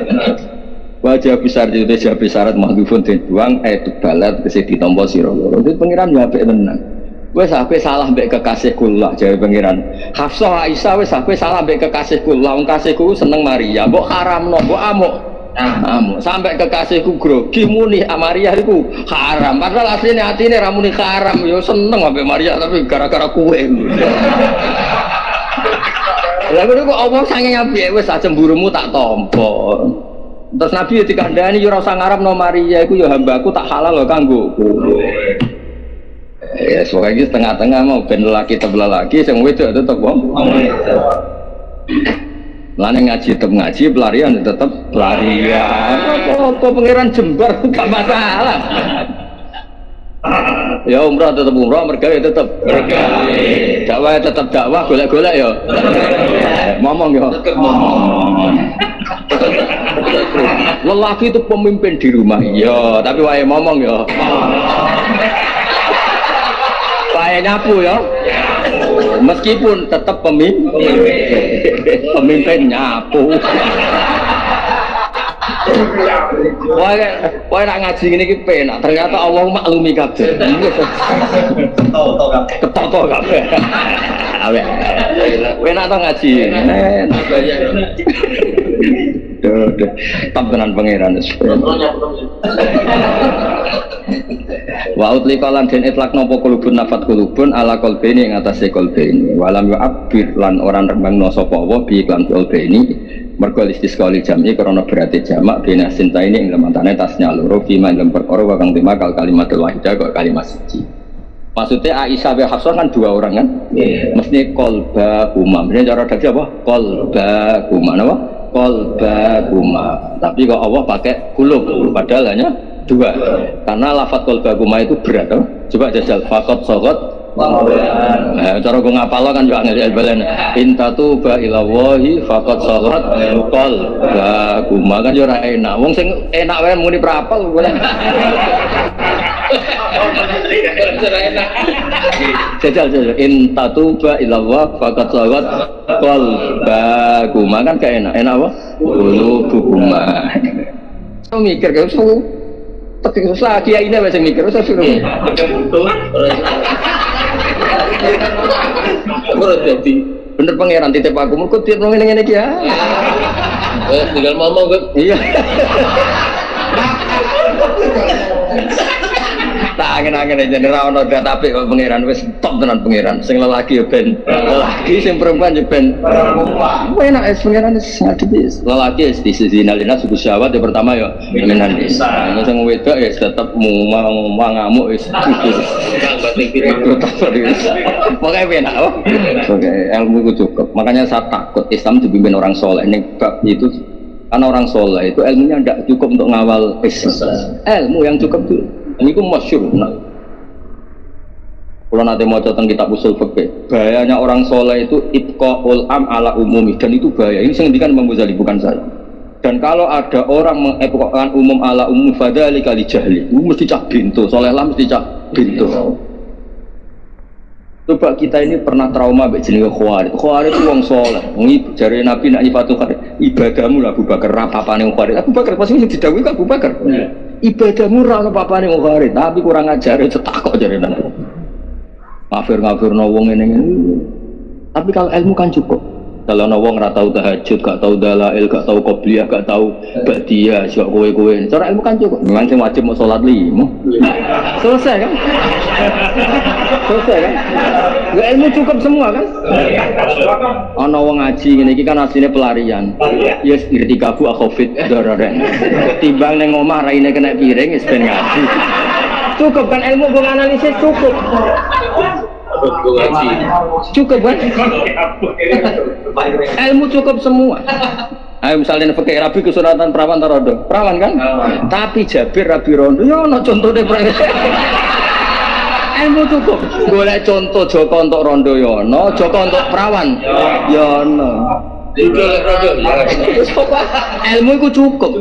Speaker 1: Wajah besar itu jawab syarat mahdhufun den buang itu balat kese ditampa sira loro. Itu pengiran yo apik tenan. Wes sampe salah mbek kekasih kula jare pengiran. Hafsah Aisyah wes sampe salah mbek kekasih kula. Wong kasihku seneng Maria, mbok haramno, mbok amuk. Amuk sampe kekasihku grogi muni Maria iku haram. Padahal asline atine ra muni haram, yo seneng mbek Maria tapi gara-gara kowe. Lah ngono kok Allah saking apike wis cemburumu tak tampa. Terus Nabi dikandani yo ora usah ngarepno Maria iku yo hambaku tak halal lho kanggo. Ya sebagai setengah-tengah mau ben lelaki tebelah lagi sing wedok tetep wong. Lane ngaji tetep ngaji, pelarian tetep pelarian. Apa pangeran jembar gak masalah. Ya umrah tetep umrah, mergawe tetep mergawe. Dakwah tetep dakwah, golek-golek ya. Ngomong ya. Lelaki itu pemimpin di rumah. Ya, tapi wae ngomong ya. Wae nyapu ya. Meskipun tetap pemimpin nyapu. Wah nak ngaji ngene iki penak. Ternyata Allah maklumi kabeh. Ketok kabeh. Awe. Penak to ngaji. Tenan pangeran. Wa utliqalan den itlak nopo kulubun nafat kulubun ala qalbini ing atase qalbini walam yu'abbir lan orang rembangno sapa wa bi iklan qalbini mergo istisqali jam'i karena berarti jamak bina sinta ini ing lemantane tasnya loro fima ing perkara wa kang tema kalimatul wahidah kok kalimat siji. Maksudnya Aisyah wa Hafsah kan dua orang kan? Mesti qalba huma. Maksudnya cara daksih apa? Qalba huma napa? Qalba huma. Tapi kok Allah pakai kulub padahal hanya dua, karena lafadz qalbaguma itu berat kan? Coba jajal faqat sagat nah, cara gue ngapal kan juga ngeliat balen intatu ba ilawahi faqat sagat qalbaguma kan juga enak wong sing enak wae muni prapal boleh jajal intatu ba ilawahi faqat sagat qalbaguma kan gak enak apa? Qulubuguma so mikir kayak tapi susah kiai ini macam mikir susah suruh. Jadi bener pangeran titip aku mau titip nongeng ini kia. Tinggal ngomong kan? Iya. Tak angin-angin aja nerawon udah tapi pangeran wes top tenan pangeran. Sing lelaki ya ben lelaki, sing perempuan ya ben perempuan. Enak es pangeran es ngadetis. Lelaki es di sisi nalina suku syawat ya pertama ya minan desa. Sing wedok ya tetep ngamuk es. Pokoknya enak oh. Oke, ilmu itu cukup. Makanya saya takut Islam dipimpin orang soleh. Ini bab itu karena orang soleh itu ilmunya tidak cukup untuk ngawal Islam. Ilmu yang cukup itu ini ku masyhur. Kalau nanti mau tentang kitab usul fikih, bahayanya orang soleh itu ibqaul am ala umumi dan itu bahaya. Ini yang dikatakan Imam Ghazali bukan saya. Dan kalau ada orang mengibqakan umum ala umum fadzalika li jahli, mesti cah bintu. Soleh lah mesti cah bintu. Coba kita ini pernah trauma mbek jenenge Khawarij. Khawarij itu wong soleh. Wong jare Nabi nak nyifatu ibadahmu lah Abu Bakar rapapane wong Khawarij. Abu Bakar pasti didhawuhi Abu Bakar. Ibadahmu ra apa-apane wong Khawarij, tapi kurang ajar cetak kok jare Nabi. Ngafir-ngafirno wong ngene. Tapi kalau ilmu kan cukup. Kalau wong ora tau tahajud, gak tau dalail, gak tau qobliyah, gak tau ba'diyah, sok kowe-kowe. Cara ilmu kan cukup. Memang sing wajib mau salat 5. Selesai kan? Selesai kan? Ya, ilmu cukup semua kan? Ana wong ngaji ngene iki kan asline pelarian. Ya ngerti kabu akhofit dararen. Timbang ning omah raine kena piring wis ben ngaji. Cukup kan ilmu mbok analisis cukup. Cukup kan? Ilmu cukup semua. Ayo misalnya pakai rabi kesunatan perawan tarodo, perawan kan? Tapi Jabir rabi rondo, ya no contohnya ilmu cukup. Golek contoh Joko untuk rondo yono, Joko untuk perawan yono. Terus ilmu itu cukup.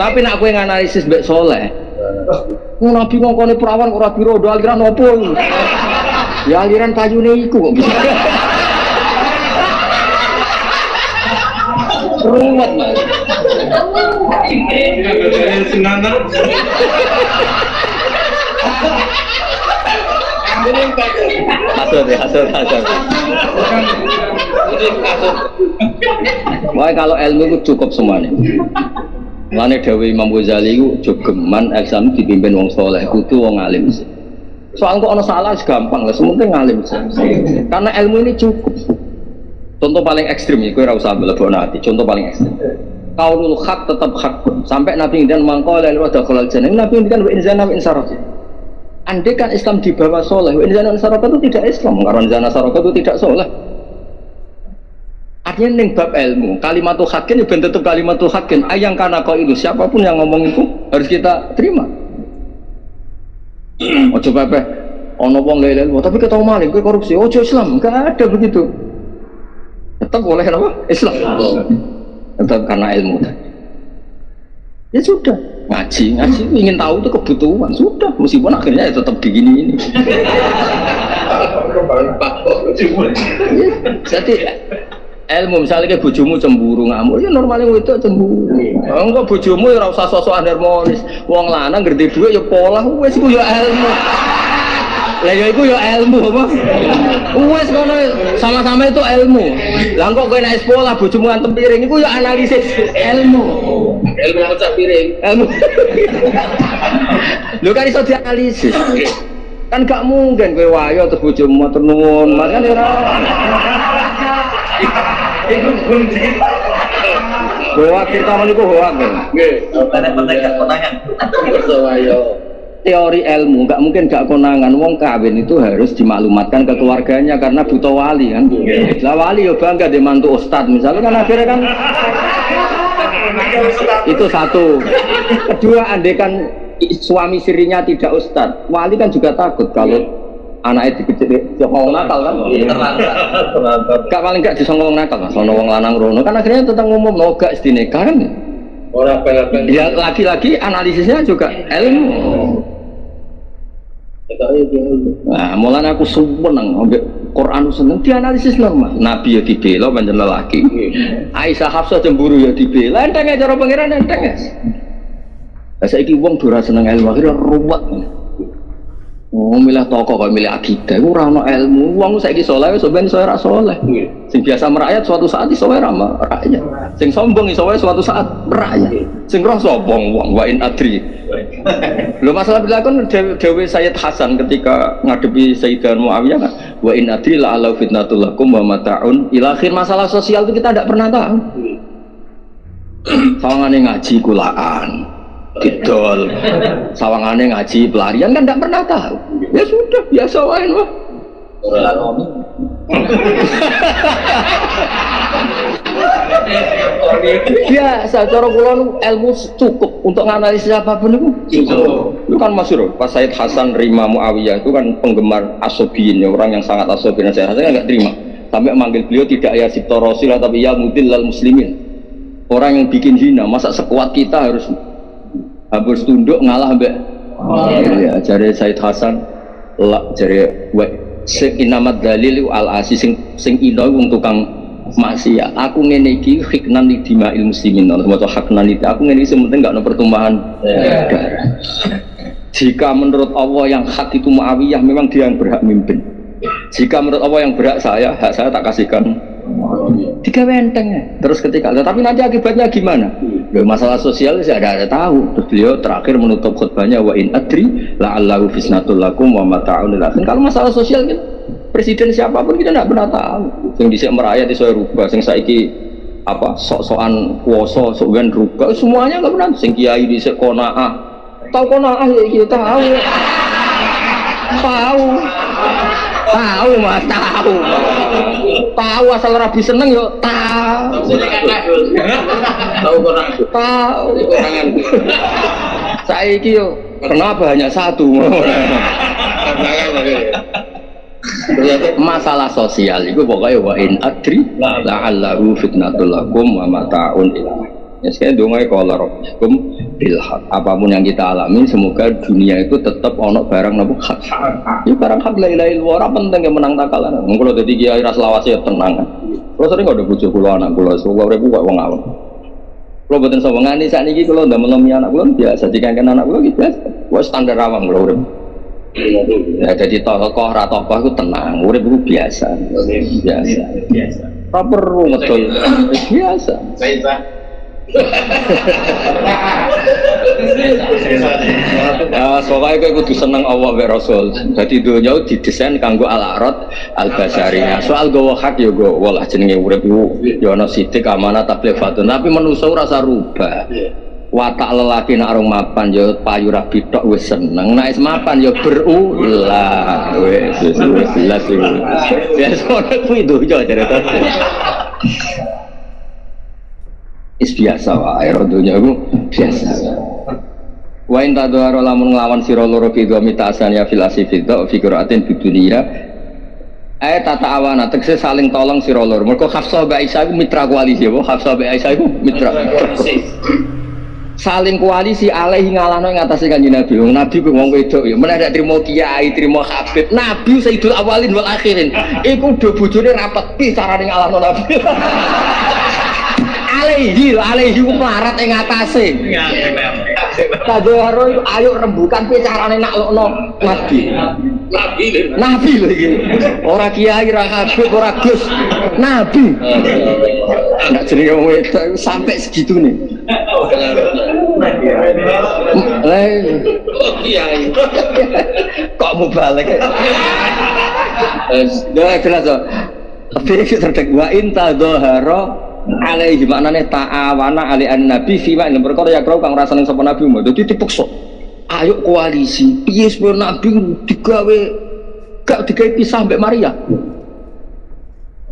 Speaker 1: Tapi nak kowe nganalisis mbek soleh. Nabi ngongkone perawan ora biro do aliran opo? Ya aliran payune iku kok bisa. Ruwet Mas. Hasud. Wah kalau ilmu itu cukup semuanya. Mulane Dewi Imam Ghazali itu jogeman Islam dipimpin wong soleh, kudu wong alim sih. Soal kok ono salah gampang lah, sementing ngalim sih. Karena ilmu ini cukup. Contoh paling ekstrim ya, gue rasa belebon hati. Contoh paling ekstrim. Kaulul hak tetap hak pun. Sampai Nabi dan mangkal dari wadah kolal jannah. Nabi kan wa'inzana wa'insarat. Andai kan Islam di bawah soleh, wa'inzana wa'insarat itu tidak Islam. Karena wa'inzana wa'insarat itu tidak soleh. Artinya neng bab ilmu, kalimatul hakin ya bentuk kalimatul hakin. Ayang karena kau itu siapapun yang ngomong itu harus kita terima. Ojo pepe, ono wong lele, tapi kita maling, gue korupsi. Ojo Islam, enggak ada begitu. Tetap boleh apa? Islam. Tetap karena ilmu. Ya sudah, ngaji ingin tahu itu kebutuhan. Sudah, meskipun akhirnya ya tetap begini ini. Jadi ilmu misalnya kayak bojomu cemburu ngamuk ya normalnya itu cemburu. Enggak bojomu ya ora usah sosok harmonis. Wong lanang ngerti dhuwit ya pola wis iku ya ilmu. Lah ya iku ya ilmu apa? Wis ngono sama-sama itu ilmu. Lah kok kowe nek pola bojomu ngantem piring iku ya analisis ilmu. Ilmu pecah piring. Ilmu. Lho kan iso dianalisis. Kan gak mungkin kowe wayo terus bojomu matur nuwun. Mas kan ora. Iku kunci. Hoak kita meniku hoak kan? Nggih. Ada konangan. Teori ilmu nggak mungkin gak konangan. Wong kawin itu harus dimaklumatkan ke keluarganya karena butuh wali kan. Lah wali yo bangga dia mantu ustad misalnya kan akhirnya kan itu satu. Kedua andai kan suami sirinya tidak ustad, wali kan juga takut kalau anaknya dikecil ngomong nakal kan? Gak paling gak bisa ngomong nakal mas, ngomong lanang rono kan akhirnya tentang ngomong no gak istinika kan? Ya lagi-lagi analisisnya juga ilmu. Nah, mulanya aku seneng ambil Quran seneng dianalisis normal. Nabi ya dibela panjen lelaki. Aisyah Hafsah cemburu ya dibela. Enteng aja cara pangeran enteng ya. Saiki wong dora seneng ilmu akhirnya ruwet. Oh, milih tokoh kok milih akidah, itu ora ono ilmu. Wong saiki saleh wis ben iso ora saleh. Sing biasa merakyat suatu saat iso ora merakyat. Sing sombong iso wae suatu saat merakyat. Sing roh sombong wong wa in adri. Lho masalah dilakon Dewi Sayyid Hasan ketika ngadepi Sayyidah Muawiyah kan wa in adri la ala fitnatul lakum wa mata'un ila akhir. Masalah sosial itu kita tidak pernah tahu. Sawangane ngaji kulaan. Didol sawangane ngaji pelarian kan tidak pernah tahu. Ya sudah biasa wae wah. Biasa cara kula ilmu cukup untuk menganalisis apapun itu. Itu kan masyhur pas Sayyid Hasan Rima Muawiyah itu kan penggemar asobiyin ya, orang yang sangat asobiyin. Saya rasanya nggak terima sampai memanggil beliau tidak ya sibto rosilah tapi ya mudillal muslimin. Orang yang bikin hina, masa sekuat kita harus tunduk ngalah mbak. Ya jare Said Hasan lah jare sing inamat dalil al asi sing ino wong tukang maksiat. Aku ngene iki hiknan li dima'il muslimin. Maca haknan itu aku ngene iki sementing enggak ono pertumpahan darah. Jika menurut Allah yang hak itu Muawiyah memang dia yang berhak mimpin. Jika menurut Allah yang berhak saya, hak saya tak kasihkan. Tiga benteng ya. Terus ketika tapi nanti akibatnya gimana? Masalah sosial saya ada tahu. Terus beliau terakhir menutup khutbahnya wa in adri la'allahu fisnatul lakum wa mata'un lil akhirin. Kalau masalah sosial kan presiden siapapun kita tidak pernah tahu. Sing dhisik merayat iso rubah, sing saiki apa sok-sokan kuwasa sok ben rubah semuanya enggak pernah. Sing kiai dhisik qanaah. Tahu qanaah ya kita tahu. Tahu mas, tahu asal rabi seneng yo tahu. Tahu Saiki yo kenapa hanya satu? Masalah sosial itu pokoknya wa in adri la'allahu fitnatul lakum wa mata'un ilah. Ya sekali dongai qala rabbukum bil haq. Apapun yang kita alami semoga dunia itu tetap ono barang napa hak. Ya barang hak la ilaha illallah ora penting yang menang takalan. Mung kula dadi kiai ras lawase ya tenang. Kula sering ada bojo kula anak kula suwe urip kok wong awam. Kula boten sawangane sakniki kula ndamel anak kula biasa dikangken anak kula iki biasa. Wis standar awam kula urip. Ya jadi tokoh ra tokoh itu tenang, urip itu biasa. Biasa. Ora perlu ngedol. Biasa. Ya, soalnya kowe kudu seneng Allah wa Rasul. Dadi donya didesain kanggo al-arad al-basariyah. Soal gowo hak ya gowo lah jenenge urip iku ya ana sithik amanah tablifatun, tapi manusa ora usah rubah. Watak lelaki nak rong mapan ya payu rabi tok wis seneng, nek mapan ya berulah wis jelas iku. Ya sono kuwi donya cerita. Is biasa wae rodonya iku biasa. Wa in tadhara lamun nglawan sira loro bidha mitasania fil asifidha figuratin bidunia. Tata awana tegese saling tolong sira loro. Mergo Hafsah mbek Aisyah iku mitra koalisi apa? Hafsah mbek Aisyah iku mitra. Saling koalisi alaihi ngalahno ing atase Kanjeng Nabi. Wong Nabi ku wong wedok ya, menawa ndak trimo kiai, trimo habib. Nabi Sayyidul Awalin wal Akhirin. Iku do bojone rapet pi carane ngalahno Nabi. Alaihi ku melarat ing atase. Kadharo iku ayo rembukan pi carane naklukno Nabi. Nabi lho iki. Ora kiai, ora habib, ora gus. Nabi. Ndak jenenge wong wedok sampai segitune. Kiai. Kok mau balik? Dah jelas toh. Tapi tertek wa inta doharo alaihi maknane ta'awana ali an-nabi fi ma perkara ya karo kang rasane sapa nabi mo. Dadi dipeksa. Ayo koalisi. Piye supaya nabi digawe gak digawe pisah mbek Maria.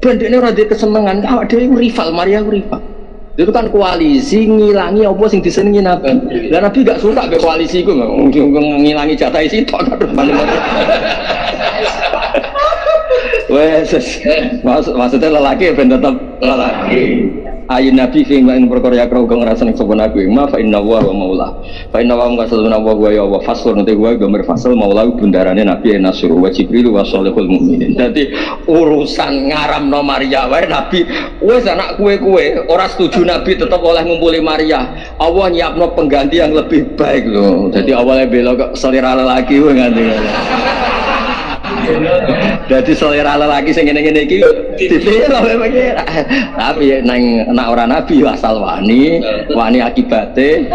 Speaker 1: Bandene ora duwe kesenengan, awak dhewe rival, Maria rival. Itu kan koalisi ngilangi apa sing disenengi Nabi. Lah Nabi gak suka be koalisi iku ngilangi jatah isi tok terus balik-balik. Wes maksudnya lelaki ben tetep lelaki. Ayun Nabi fi ing perkara ya karo ngrasani sapa Nabi. Ma fa inna wa maula. Fa inna wa ngasuna wa ya wa fasl nanti wa gambar fasl maula bundarane Nabi Nasr wa Jibril wa salihul mukminin. Dadi urusan ngaramno Maria wae Nabi wis anak kowe ora setuju Nabi tetap oleh ngumpuli Maria. Allah nyiapno pengganti yang lebih baik loh. Jadi awalnya bela kok selera lelaki wae nganti. Jadi selera lelaki sing ngene-ngene iki dipilih wae pengen. Tapi nek ora nabi asal wani akibate.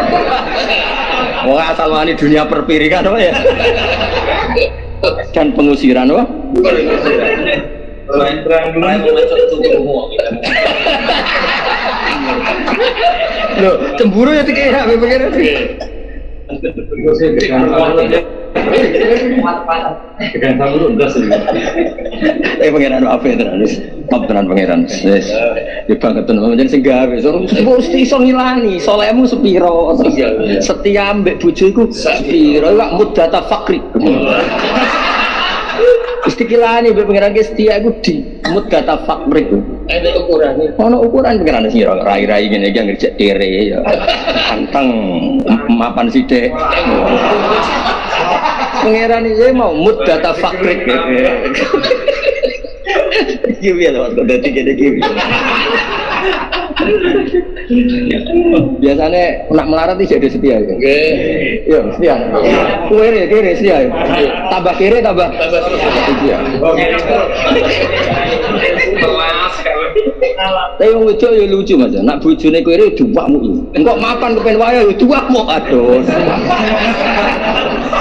Speaker 1: Wong asal wani dunia perpirikan apa ya? Dan pengusiran wah. Loh, cemburu ya dikira pengen. Pangeran apa terus top tenan pangeran wis ya bangetan pancen sing gawe mesti iso ngilangi salehmu sepiro setia mbek bojo iku sepiro wak mudata fakri mesti kilani mbek pangeran ki setia iku di mudata fakri iku ana ukurane pangeran sing rai-rai ngene iki ngerjek kere ya anteng mapan sithik pangeran iki mau mudata fakrik iki ya lho kok dadi kene iki biasanya nak melarat iki jadi setia ya nggih iya setia kere setia tambah kere tambah setia tapi wong wedok ya lucu Mas nak bojone kere duwakmu engko mapan kepen wae ya duwakmu aduh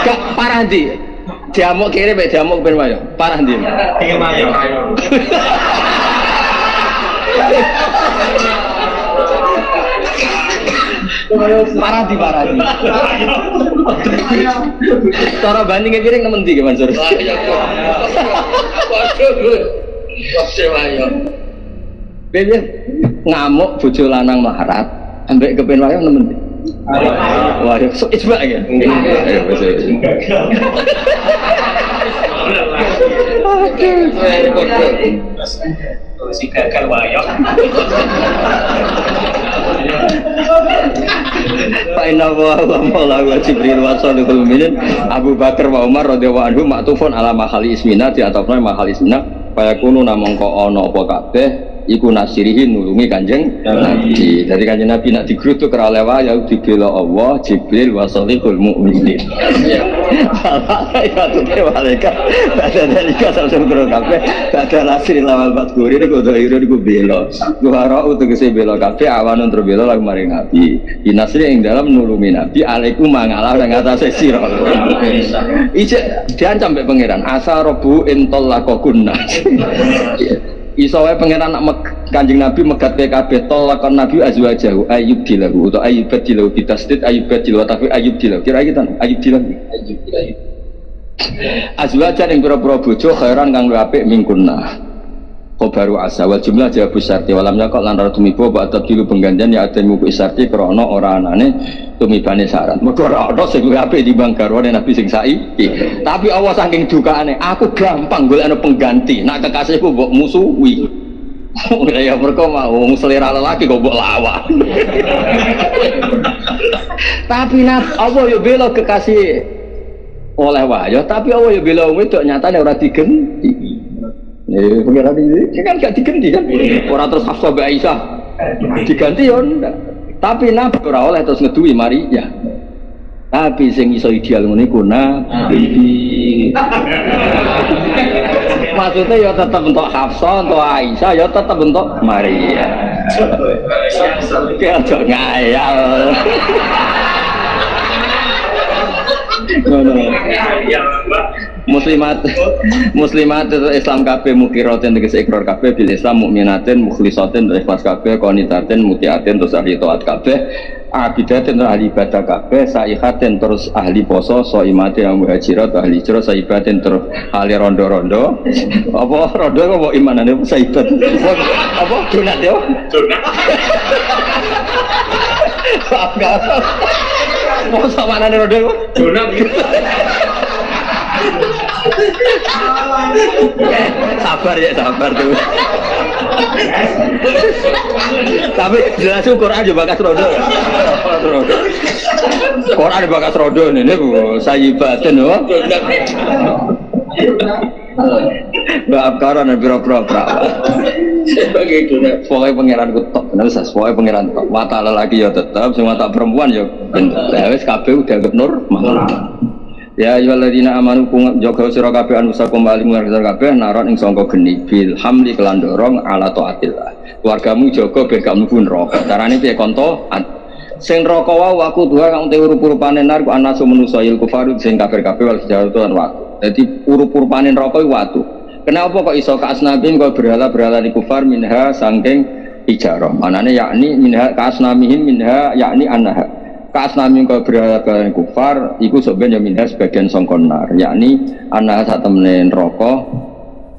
Speaker 1: gak parah ndi diamuk kere mek diamuk ben wae parah ndi pengen wae parah di cara bandingnya kira nemen ndi Mansur Bebe ngamuk bojo lanang melarat ambek kepen wae nemen ndi Wah, so isbak ya. Ayo betul.
Speaker 3: Si gagal wayang.
Speaker 1: Fa inna wa maulahu wa Jibril wa salihul mu'minin Abu Bakar wa Umar radhiyallahu anhu maktufun ala mahali ismina di atapna mahali ismina fayakunu namangka ana apa kabeh iku nasirihi nulungi Kanjeng Nabi. Dari Kanjeng Nabi nak digrutuk karo lewa ya dibela Allah, Jibril wa salihul mukminin. Ya tuh malaikat ada dalika sampeyan karo kabeh ada nasir lawal batguri niku doiro niku bela. Guhara tegese bela kabeh awan untuk bela lagu maring Nabi. Dinasri ing dalam nulungi Nabi alaikum mangalah nang atase sira. Ijek diancam mbek pangeran asa robu intol lakokunna. Iso wae pangeran nak Kanjeng Nabi megat PKB tolakon Nabi azwajahu ayyub dilahu atau ayyub dilahu bitasdid ayyub dilahu tapi ayyub dilahu kira kita ayyub dilahu azwajan yang pura-pura bojo khairan kang luwih apik mingkunna khobaru asa wal jumlah jawab syarti walamnya kok lan tumibo ba'da dilu penggantian ya ada muku syarti krana ora anane tumibane syarat mergo ora ana sing luwih apik timbang garwane Nabi sing saiki tapi Allah saking dukane aku gampang golekno pengganti nak kekasihku mbok musuhi ya mergo mau selera lelaki kok mbok lawan tapi Allah yo bela kekasih oleh wahyu tapi Allah yo bela wedok nyatane ora digenti. Pengiran ini kan gak diganti kan orang terus Hafsah Mbak Aisyah diganti ya enggak tapi Nabi ora oleh terus ngeduwi Maria tapi sing iso ideal ngene iku Nabi maksudnya ya tetep untuk Hafsah untuk Aisyah ya tetep untuk Maria kayak aja ngayal muslimat itu Islam kabeh mukiratin tegese ikrar kabeh bil Islam mukminatin mukhlisatin ikhlas kabeh qanitatin mutiatin terus ahli taat kabeh abidatin ahli ibadah kabeh saihatin terus ahli poso soimatin muhajirat ahli hijrah saibatin terus ahli rondo-rondo apa rondo apa imanane saibat apa donat ya donat apa sama nane rondo donat sabar tuh tapi jelas Quran juga bakas rodo Quran juga bakas rodo ini bu sayyibatin maaf karena biro-biro pokoknya pangeran kutok pokoknya pangeran kutok mata lelaki ya tetap semua mata perempuan ya wis kabeh udah nur ya ayyuhalladzina amanu jaga sira kabeh anusakum alim ngarep kabeh naron ing sangka geni bil hamli kelan dorong ala taatillah keluargamu jaga ben gak mlebu neraka carane piye konto sing neraka wae aku duwe kang te urup-urupane nar ku anasu manusa il kufaru sing kafir-kafir wal sejaratu lan watu dadi urup-urupane neraka iku watu kenapa kok iso kasnabim kok berhala-berhala di kufar minha saking ijarah manane yakni minha kasnamihim minha yakni anha kasnami kau berhala-berhala kufar iku sebenarnya minha sebagian songkonar yakni anak saat temenin rokok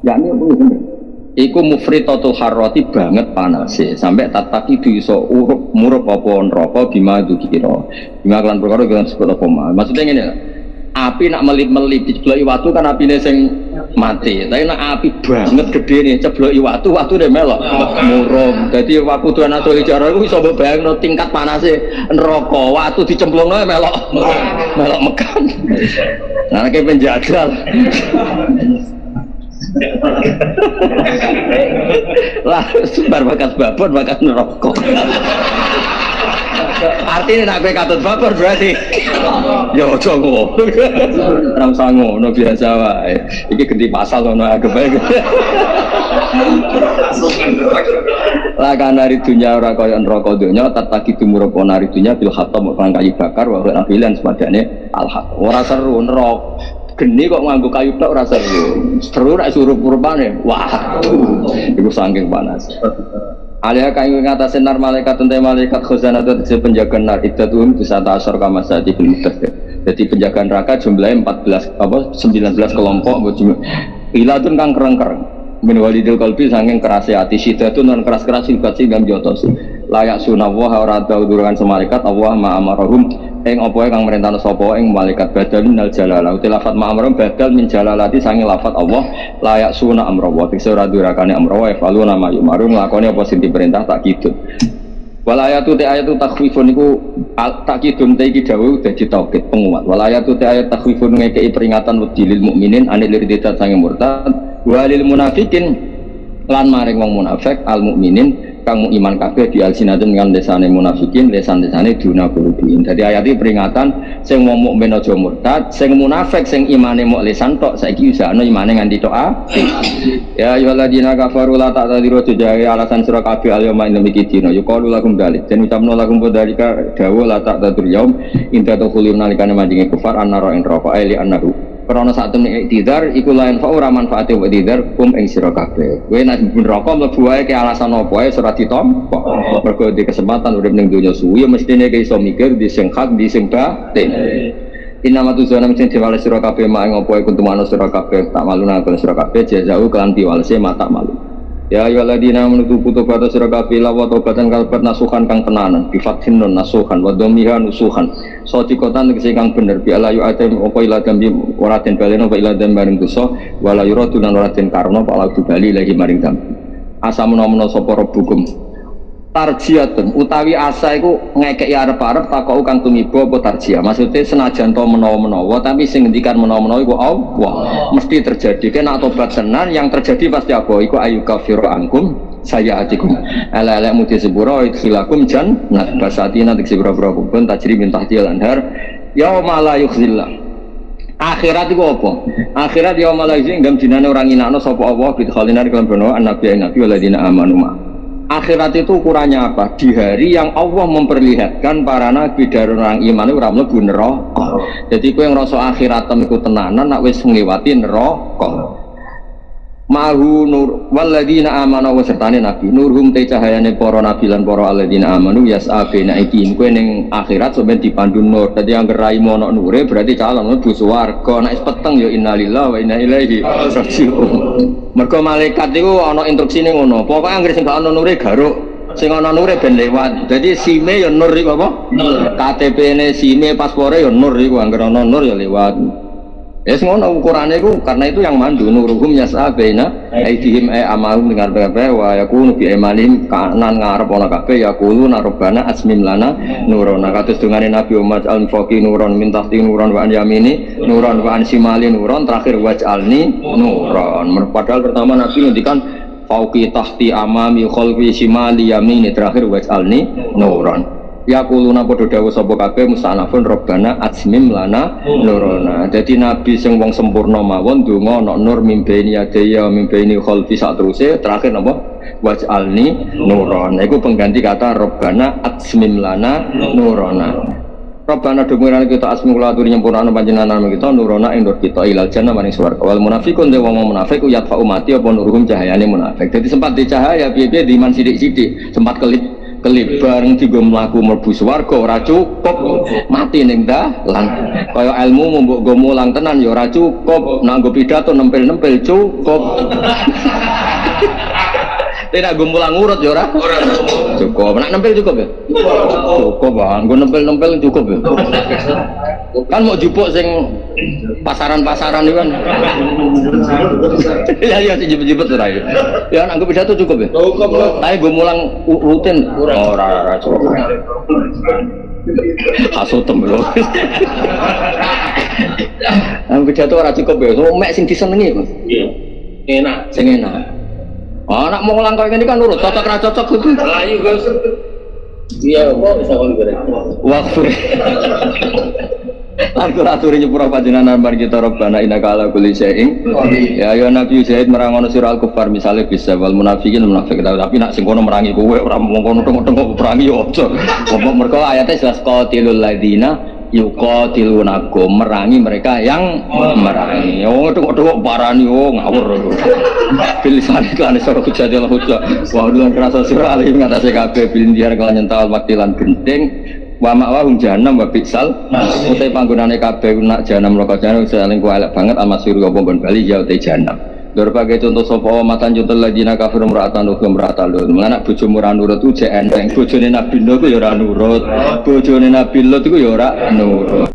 Speaker 1: yakni iku mufritatul harrati banget panase sampai tataki iso murup apa neraka bima dukira bima kelan perkara kang sebut apa maksudnya ngene api nak melip-melip dicebloki watu kan apine sing mati tapi nak api banget gede nih cebloki watu deh melok murum jadi waktu tuan atau ijarah itu bisa bayangno tingkat panasnya neraka watu dicemplungno melok mekan nah kayak penjagal lah sebar bakas babon bakas neraka artinya nak kowe katut baper berarti ya aja ngono ora usah ngono biasa wae iki ganti pasal ngono agak bae lah kan dari dunia ora kaya neraka donya tataki tumuruk nari dunya bil khatam kang kayu bakar wa pilihan sepadane al haq ora seru neraka geni kok nganggo kayu tok ora seru nek surup-urupane wah iku saking panas alih kayu ngatasin nar malaikat ente malaikat khazanah itu penjaga nar idatuhum bisa ta'asar kama sa'ati bil mudafir jadi penjaga neraka jumlahnya 19 kelompok ilatun kang kereng-kereng min walidil qalbi sanging kerasi hati syidatun non keras-keras silbat sing gam jotos layak sunawah ora tau durungan semalikat Allah ma amarahum ing apa kang merintahno sapa ing malaikat badal minal jalalah uti lafat ma amarum badal min jalalati sange lafat Allah layak suna amrawa tekse ora durakane amrawa evalu nama yumarum lakone apa sing diperintah tak kidun wal ayatu te ayatu takhwifun iku tak kidun te iki dawuh dadi taukid penguat wal ayatu te ayat takhwifun ngekeki peringatan wedi lil mukminin anil irtidat sange murtad walil munafikin lan maring wong munafik al mukminin kang iman kabeh di alsinatun kan lesane munafikin lesan-lesane duna kulubin. Dadi ayat iki peringatan sing wong mukmin aja murtad, sing munafik sing imane mok lesan tok saiki usahane imane nganti tok ati. Ya ayyuhalladzina kafaru la ta'tadiru jaya alasan sira kabeh al-yauma inna mikidina yuqalu lakum dzalik den ucapno lakum dzalika dawu la ta'tadur yaum inta tukhulun nalikane manjinge kufar annara ing neraka ali annahu karena saat ini iktidar iku lain fa ora manfaate wa iktidar kum ing sira kabeh kowe nek neraka mlebu wae ke alasan apa wae ora ditampa mergo di kesempatan urip ning donya suwi mestine ke iso mikir di sing hak di sing batin inama tuzana mesti diwales sira kabeh mak ing apa iku temano sira kabeh tak malu nang sira kabeh jazau kan diwalese mata malu ya ayyuhalladzina amanu tubu tobat sira kabeh lawa tobatan kalbat nasuhan kang tenanan bifathin nun nasuhan wa dhamiha nusuhan sadiqatan tegese kang bener bi ala yu atem apa ila dambi ora den baleno apa ila dambi maring dosa wala yuradu lan ora den karno apa bali lagi maring dambi asa menawa sapa rabbukum tarjiatun utawi asa iku ngekeki arep-arep takok kang tumiba apa tarjiah maksudnya senajan to menawa-menawa tapi sing ngendikan menawa-menawa iku Allah mesti terjadi kena tobat tenan yang terjadi pasti apa iku ayu kafiru angkum saya atikum ala muti sepura idkhilakum jannat basatina tik sepura-pura pun tajri min tahtil anhar yauma la yukhzillah akhirat itu apa? Akhirat yauma la yukhzillah ngam dinane orang inakno sapa Allah bidkhalina kelan beno annabi waladina amanu ma akhirat itu ukurannya apa? Di hari yang Allah memperlihatkan para nabi dan orang iman ora mlebu neraka. Jadi kowe ngrasa akhiratem iku tenanan nek wis ngliwati neraka. Ma'hu nur walladzina amanu wa sertane nabi nurhum te cahayane para nabi lan para alladzina amanu yas'abina ikin kowe ning akhirat sampeyan dipandu nur. Dadi anggere raimu ana nure berarti calon mlebu swarga. Nek peteng ya innalillahi wa inna ilaihi raji'un. Mergo malaikat iku ana instruksine ngono. Pokoke anggere sing gak ana nure garuk, sing ana nure ben lewat. Dadi sime ya nur iku apa? Nur. KTP-ne sime paspore ya nur iku anggere ana nur ya lewat. Wis ngono ukurane iku karena itu yang mandu nuruhum yas'abaina aidihim amalum dengan kabeh wa yakunu bi imanim kanan ngarep ana kabeh yaqulu rabbana asmim lana nurana kados dungane Nabi Muhammad al-faqi nuron min tahti nuron wa an yamini nuron wa an shimali nuron terakhir waj'alni nuron. Padahal pertama Nabi ngendikan fauqi tahti amami khalfi shimali yamini terakhir waj'alni nuron. Ya kuluna padha dawuh sapa kabeh mustanafun robbana atsmim lana nurana. Dadi nabi sing wong sempurna mawon donga ana nur mimbaini adaya mimbaini khalfi sak teruse terakhir napa waj'alni nurana. Iku pengganti kata robbana atsmim lana nurana. Robbana dunguran kita asmi kula aturi nyempurnakno panjenengan kita nurana ing nur kita ilal jannah maring swarga. Wal munafiqun de wong munafik yatfa umati apa nuruhum cahayane munafik. Dadi sempat dicahaya piye-piye diman sithik-sithik sempat kelip bareng digo mlaku mlebu swarga ora cukup mati ning dalan kaya ilmu mbok go mulang tenan ya ora cukup nanggo pidato nempel-nempel cukup tidak go mulang urut ya ora cukup nek nempel cukup ya cukup bang go nempel-nempel cukup ya kan mau jupuk sing pasaran-pasaran itu kan ya sih jepet-jepet ora ya nek pidato cukup ya cukup tapi gue mulang rutin ora cukup asutem lho nek pidato ora cukup ya mek sing disenengi Mas enak sing enak anak mau ngulang kaya gini kan nurut cocok ra cocok gitu ayo guys iya kok bisa kon goreng waktu Atur-aturi nyepura panjenengan bar kita Rabbana innaka ala kulli syai'in ya ya Nabi Zaid merangono sira al-kufar misale bisa wal munafiqin munafik tapi nak sing kono merangi kowe ora mung kono tengok-tengok perangi yo aja apa mergo ayate jelas qatilul ladina yuqatilunakum merangi mereka yang merangi oh tengok-tengok parani oh ngawur bilisan iklan sira kejadian hujah wa lan kerasa sira alih ngatasi kabeh bilindiar kala nyental waktilan genting wa ma'wahum jahannam wa bi'sal utai panggonane kabeh nak jahannam neraka jahannam saling ku elek banget amasyur apa bon bali ya utai jahannam Lur pakai contoh sapa matan contoh ladina kafir meratan uga meratan lho. Mulane bojomu ora nurut ku jek enteng. Bojone Nabi Nuh ku ya ora nurut. Bojone Nabi Lut ku ya ora nurut.